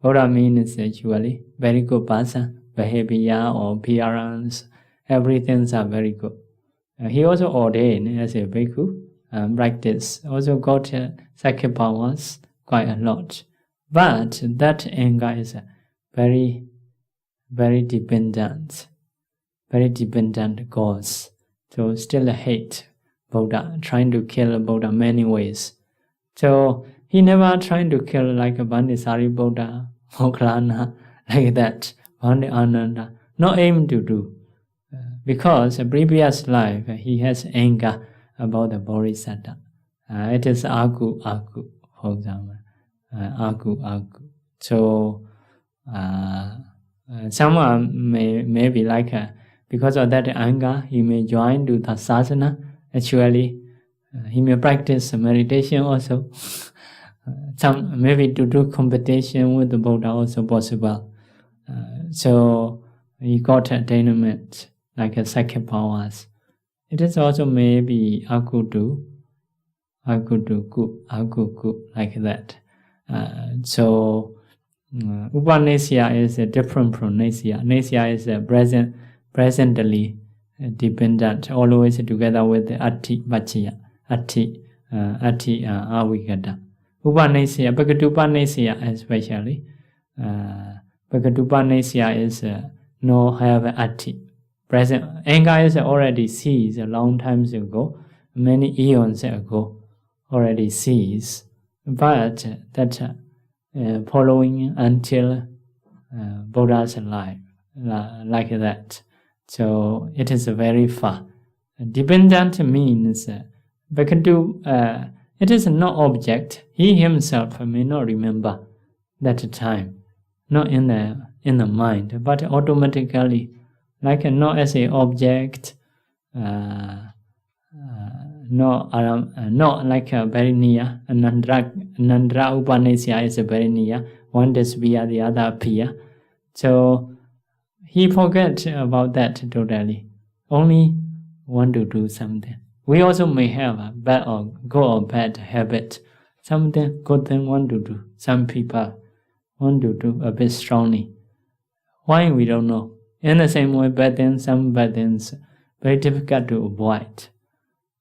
Buddha means actually very good person, behavior or appearance, everything's are very good. He also ordained as a bhikkhu, practice, also got psychic powers quite a lot. But that anger is very, very dependent cause. So still hate Buddha, trying to kill Buddha many ways. So he never trying to kill like a Bandisari Buddha, Moggallana, like that, Ananda. No aim to do. Because in previous life he has anger about the Bodhisattva. It is agu, for example. Agu. So someone may be like because of that anger, he may join to the sadhana. Actually, he may practice meditation also. Some maybe to do competition with the Buddha also possible. So he got attainment like a psychic powers. It is also maybe agudu, like that. So Upanisya is different from Nasya. Nasya is presently dependent, always together with the Atthi Paccaya. Atthi Avigata. Upanisya, Bhagavad-Upanisya especially. Bhagavad-Upanisya is no have Atthi. Present anger is already ceased a long time ago, many eons ago already ceased, but that following until Buddha's life, like that. So it is very far. Dependent means it is no object. He himself may not remember that time, not in the mind, but automatically, like not as an object, not like very near. Anandra Upanisya is very near. One disappear, the other appear. So he forget about that totally. Only want to do something. We also may have a bad or good or bad habit. Something good thing want to do. Some people want to do a bit strongly. Why we don't know. In the same way, some bad things very difficult to avoid.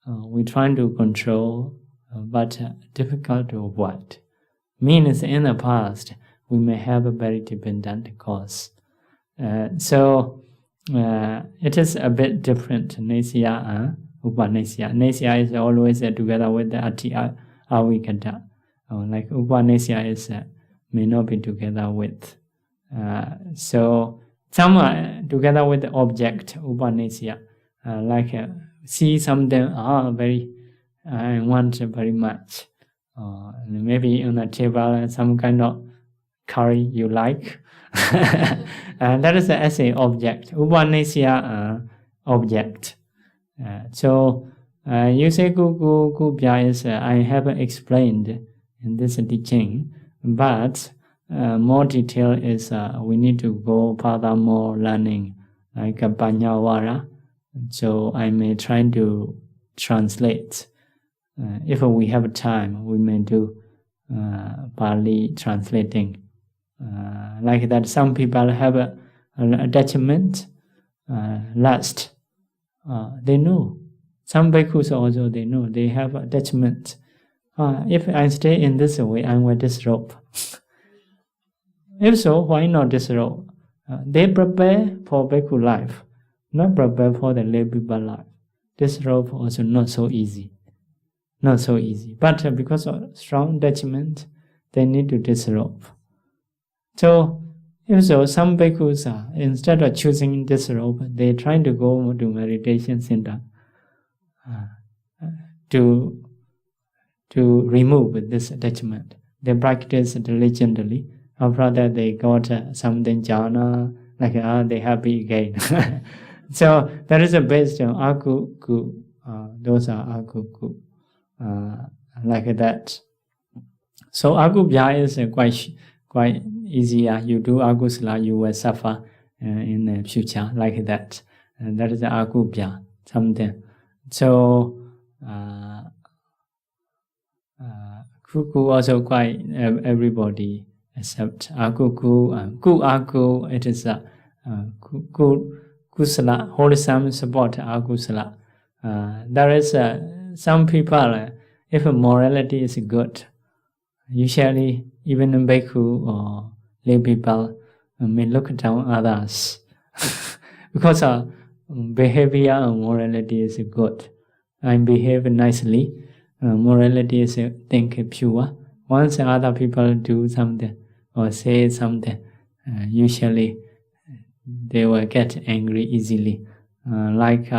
We try to control, but difficult to avoid. Means in the past we may have a very dependent cause. So it is a bit different. Nasya and Upanasya. Nasya is always together with the Atthi Avigata. Like Upanasya may not be together with. So some are together with the object Upanasya. Like see something I want very much. Maybe on the table some kind of curry you like. And that is as an object. Upanasya object. So you say Gubya is I haven't explained in this teaching, but more detail is we need to go further more learning like Panyavara. So I may try to translate. If we have time, we may do Pali translating. Like that, some people have an attachment, lust. They know. Some bhikkhus also, they know. They have attachment. If I stay in this way, I will disrobe. If so, why not disrobe? They prepare for bhikkhu life, not prepare for the lay people life. Disrobe also not so easy. Not so easy. But because of strong attachment, they need to disrobe. So, If so, some bhikkhus are, instead of choosing this rope, they try to go to meditation center to remove this attachment. They practice diligently. After that, they got something jhana, like they happy again. So that is based on aku. Those are aku, like that. So agubhya is quite easy. You do agusala, you will suffer in the future, like that. And that is the agubhya, something. So kuku also quite everybody accept akuku. Ku it is kusala, wholesome support akusala. There is some people, if morality is good, usually even in bhikkhu or lay people may look down others because behavior and morality is good. I behave nicely. Morality is think pure. Once other people do something or say something, usually they will get angry easily. Like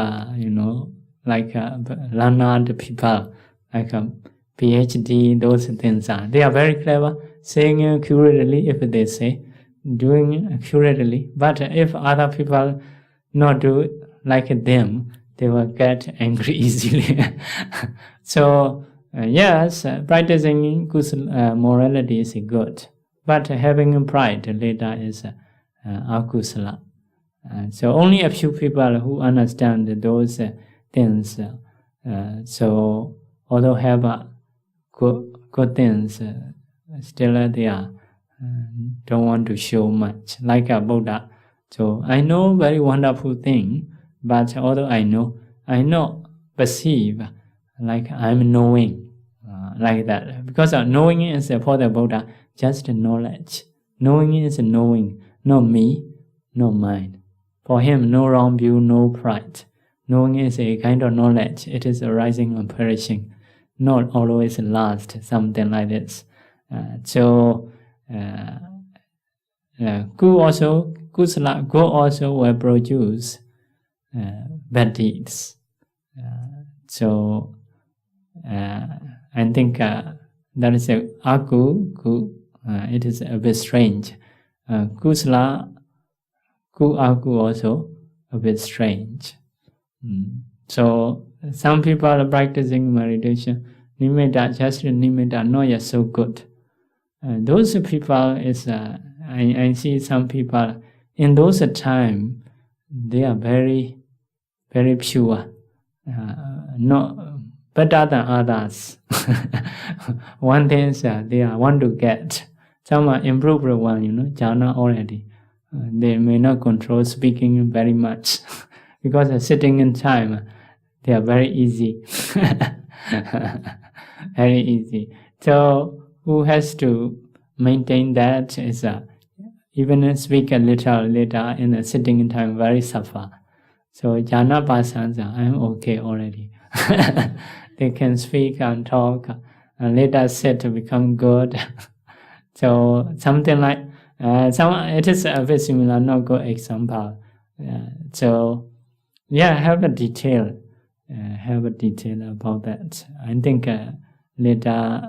learned people, like PhD, those things they are very clever, saying accurately if they say, doing accurately. But if other people not do like them, they will get angry easily. So yes, practicing morality is good, but having pride later is akusala. So only a few people who understand those things. So although have good things, still they are don't want to show much. Like a Buddha. So I know very wonderful thing, but although I not perceive like I'm knowing, like that. Because knowing is for the Buddha just knowledge. Knowing is knowing, not me, not mine. For him, no wrong view, no pride. Knowing is a kind of knowledge. It is arising and perishing, not always last, something like this. Good also will produce bad deeds. I think that is a aku. It is a bit strange. Kusala, aku also a bit strange. So some people are practicing meditation. Nimitta, just nimitta, not yet so good. Those people is I see some people in those time they are very, very pure, not better than others. One thing is they want to get. Some are improved one, jhana already. They may not control speaking very much because sitting in time, they are very easy. Very easy. So who has to maintain that is even speak a little later in the sitting in time very suffer. So jhana persons, I'm okay already. They can speak and talk and later sit to become good. So something like it is a bit similar, not good example. So yeah, have a detail about that. I think later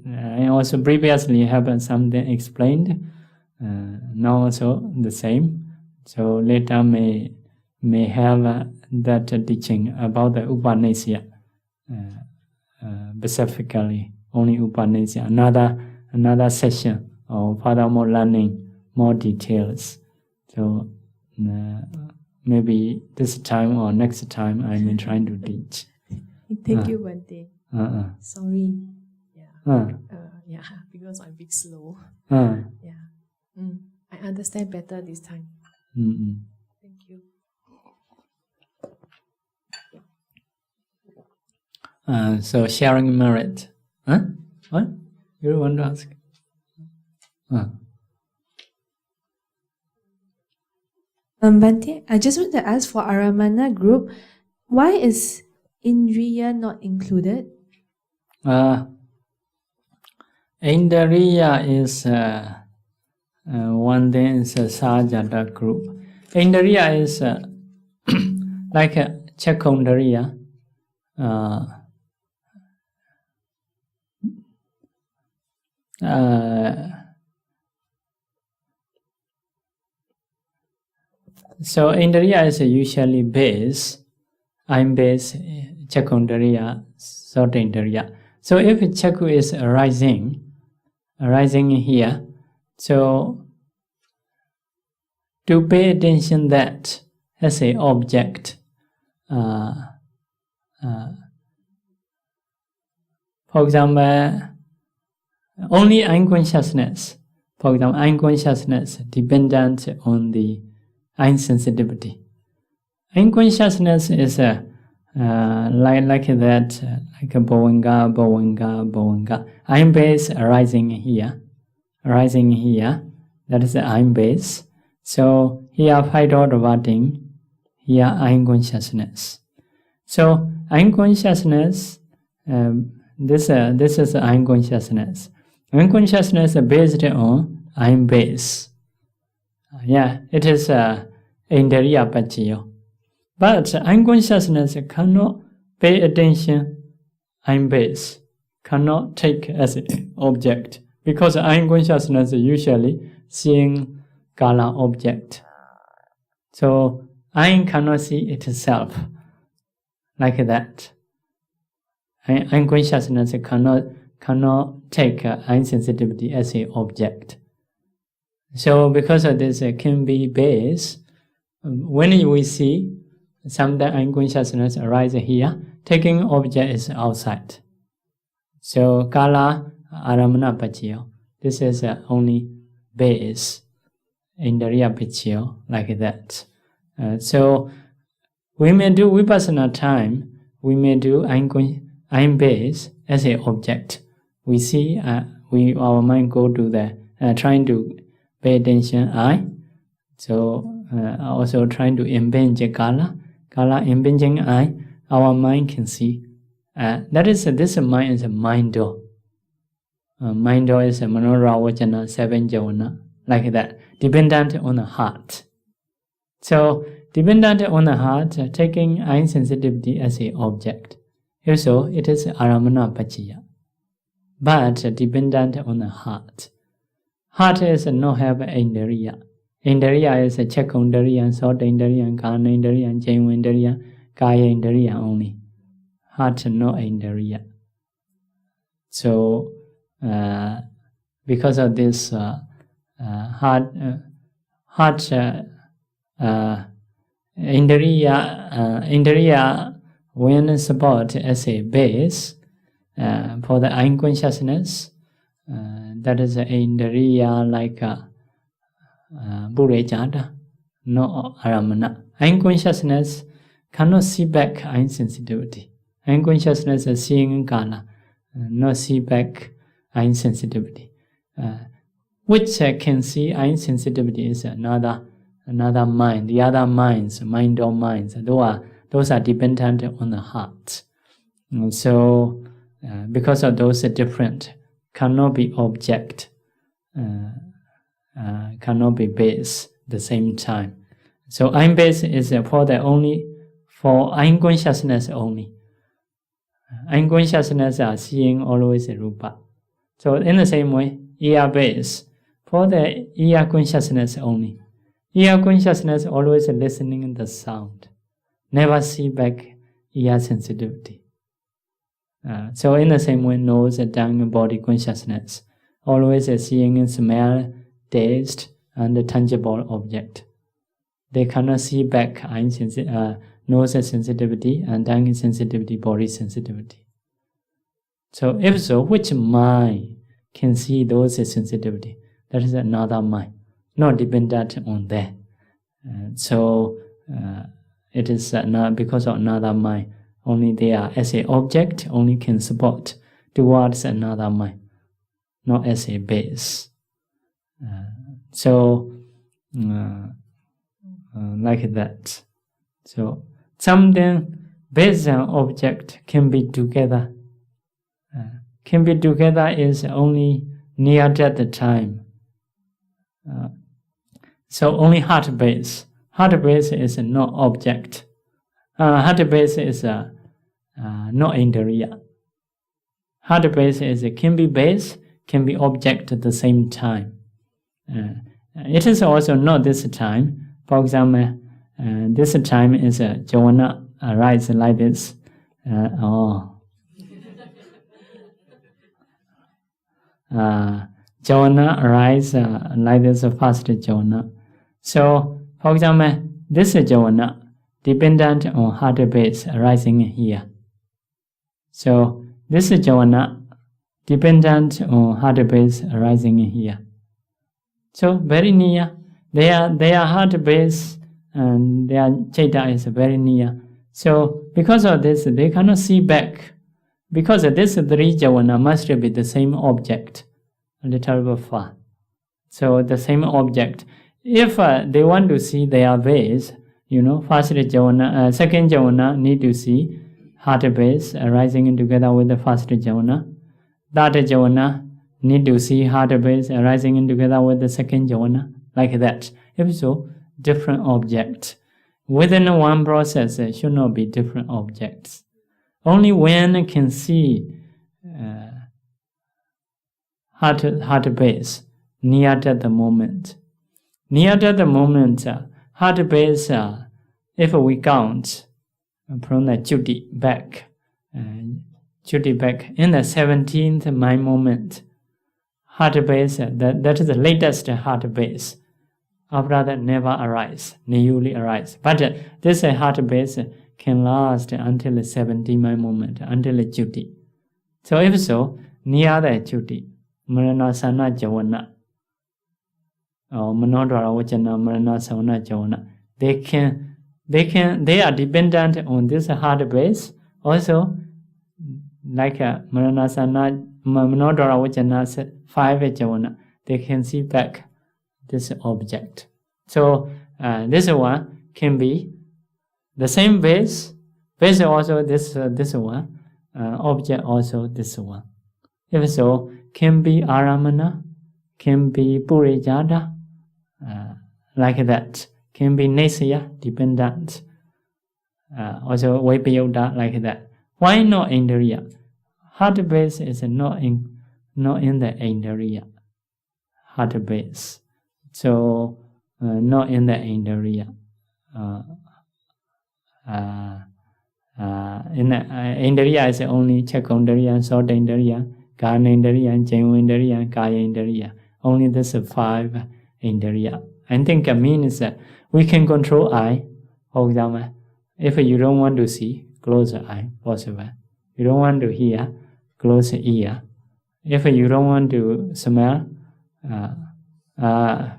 I also previously have something explained. Now also the same. So later may have that teaching about the Upanishad, specifically only Upanishad. Another session of furthermore learning more details. So maybe this time or next time I may try to teach. Thank you, Bhante. Sorry. Yeah, because I'm a bit slow. Yeah. I understand better this time. Thank you. So sharing merit. What? You want to ask? Bhante, I just want to ask for Aramana group, why is Indriya not included? Indriya is one thing is a Sajata group. Indriya is like a Chakundariya. So Indriya is usually base. I'm base, Chakundariya, Sotindriya. So if Chaku is arising here, so to pay attention that as a object, for example, only unconsciousness, for example, unconsciousness dependent on the insensitivity. Unconsciousness is like that, like a bhavanga. I'm base arising here, that is the I'm base. So here fight out rewarding, here unconsciousness. So unconsciousness, this is unconsciousness. Unconsciousness is based on I'm base. It is Indriya Paccaya. But unconsciousness cannot pay attention I'm base, cannot take as an object, because unconsciousness is usually seeing Kala object. So I cannot see itself like that. Unconsciousness cannot take insensitivity as an object. So because of this can be base, when we see sometimes unconsciousness arises here, taking object is outside. So Kala Aramana Paccaya, this is only base, Indriya Paccaya, like that. So we may do Vipassana time, we may do I'm base as an object. We see, our mind go to the, trying to pay attention I. So also trying to impinge Kala impinging I, our mind can see. That is, this mind is a mind door. Mind door is a Manoravajana, 7 Javana, like that, dependent on the heart. So, dependent on the heart, taking insensitivity as an object. If so, it is Aramana Paccaya. But dependent on the heart. Heart is not have Indriya. Indriya is a Chakundariya, Sotindriya, Kana Indriya, Jainwindriya, Kaya Indriya only. Heart no Indriya. So, because of this heart Indriya when support as a base for the unconsciousness, that is Indriya like Burejada, no Aramana. Unconsciousness cannot see back insensitivity. Unconsciousness is seeing Kala, not see back insensitivity. Which can see insensitivity is another mind. The other minds, mind or minds, those are dependent on the heart. And so, because of those different, cannot be object, cannot be base at the same time. So I'm base is for unconsciousness only. Unconsciousness are seeing always a rupa. So in the same way, ear base for the ear consciousness only. Ear consciousness always listening the sound, never see back ear sensitivity. So in the same way, nose, tongue, body consciousness always seeing smell, taste, and tangible object. They cannot see back nose sensitivity and tongue sensitivity, body sensitivity. So if so, which mind can see those sensitivity? That is another mind, not dependent on that. It is not because of another mind. Only they are as an object, only can support towards another mind, not as a base. Like that. So something base and object can be together. Can be together is only near death time. So only heart base. Heart base is not object. Heart base is not indriya. Heart base can be base, can be object at the same time. It is also not this time. For example, this time is Javana arise like this. Javana arise like this first Javana. So, for example, this Javana dependent on heart base arising here. So, this Javana dependent on heart base arising here. So, very near. Their heart base and their chaita is very near. So, because of this, they cannot see back. Because this three Javana must be the same object, a little bit far. So, the same object. If they want to see their base, first Javana, second Javana need to see heart base arising together with the first Javana. Third Javana need to see heart base arising together with the second Javana, like that. If so, different objects. Within one process, it should not be different objects. Only when can see heart base near to the moment. Near to the moment, heart base, if we count from the Juti back, in the 17th mind moment, heart base, that is the latest heart base. After that, never arise, newly arise. But this heart base can last until the 17th mind moment, until the Juti. So if so, near the Juti, Marana Sana Javana, or Manodara Vachana Marana Savana Javana, they are dependent on this heart base. Also, like Marana Sana Manodara Vachana 5 Javana, they can see back this object. So this one can be the same base also this one, object also this one. If so, can be aramana, can be purijada, like that. Can be nesya, dependent. Also vipayuddha, like that. Why not indriya? Heart base is not in the indriya. Heart base. So, not in the indriya. In the indriya is only chakondriya, sotindriya, karnendriya, jainwendriya, kayendriya. Only this 5 indriya. I think it means we can control eye. For example, if you don't want to see, close the eye, possible. You don't want to hear, close the ear. If you don't want to smell,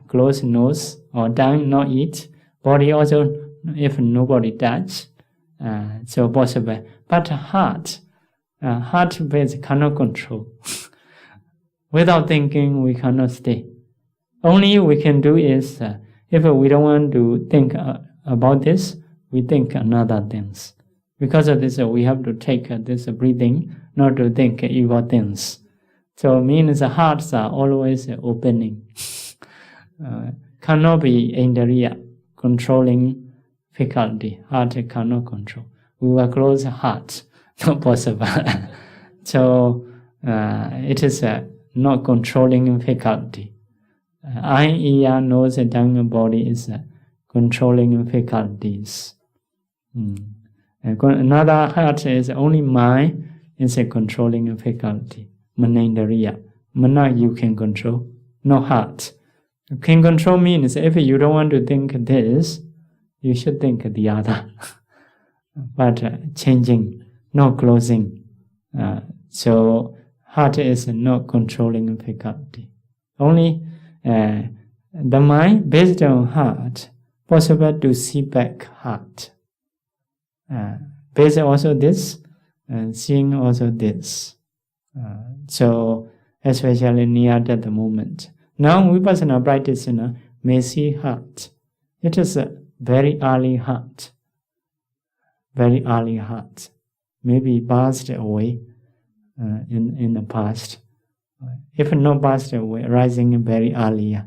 close nose or tongue, not eat. Body also, if nobody touch, so possible. But heart base cannot control. Without thinking, we cannot stay. Only we can do is, if we don't want to think about this, we think another things. Because of this, we have to take this breathing, not to think evil things. So it means the hearts are always opening. Cannot be indriya, controlling faculty. Heart cannot control. We will close the heart, not possible. So it is not controlling faculty. Eye, ear, nose, tongue, body is controlling faculties. Another heart is only mind is a controlling faculty. Manindriya. Mana you can control, no heart. Can control means if you don't want to think this, you should think the other. But changing, not closing. So heart is not controlling faculty. Only the mind based on heart, possible to see back heart. Based also this, seeing also this. So especially near at the moment. Now Vipassana practitioner may see heart. It is a very early heart. Very early heart. Maybe passed away in the past. If not passed away, rising very earlier.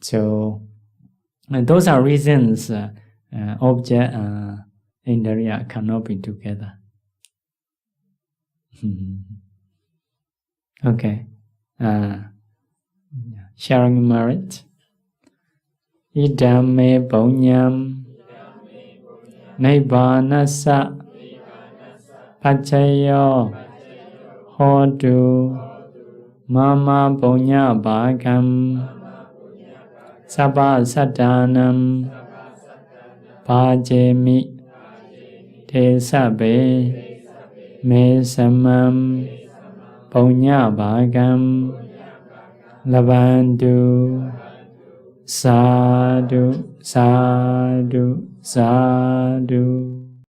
So those are reasons object and indriya cannot be together. Okay. Sharing merit. Idam me punyam nibbanasa paccaya hotu mama punya bhagam sabba sadanam bhajemi te sabbe me samam punya bhagam labantu sadhu sadhu sadhu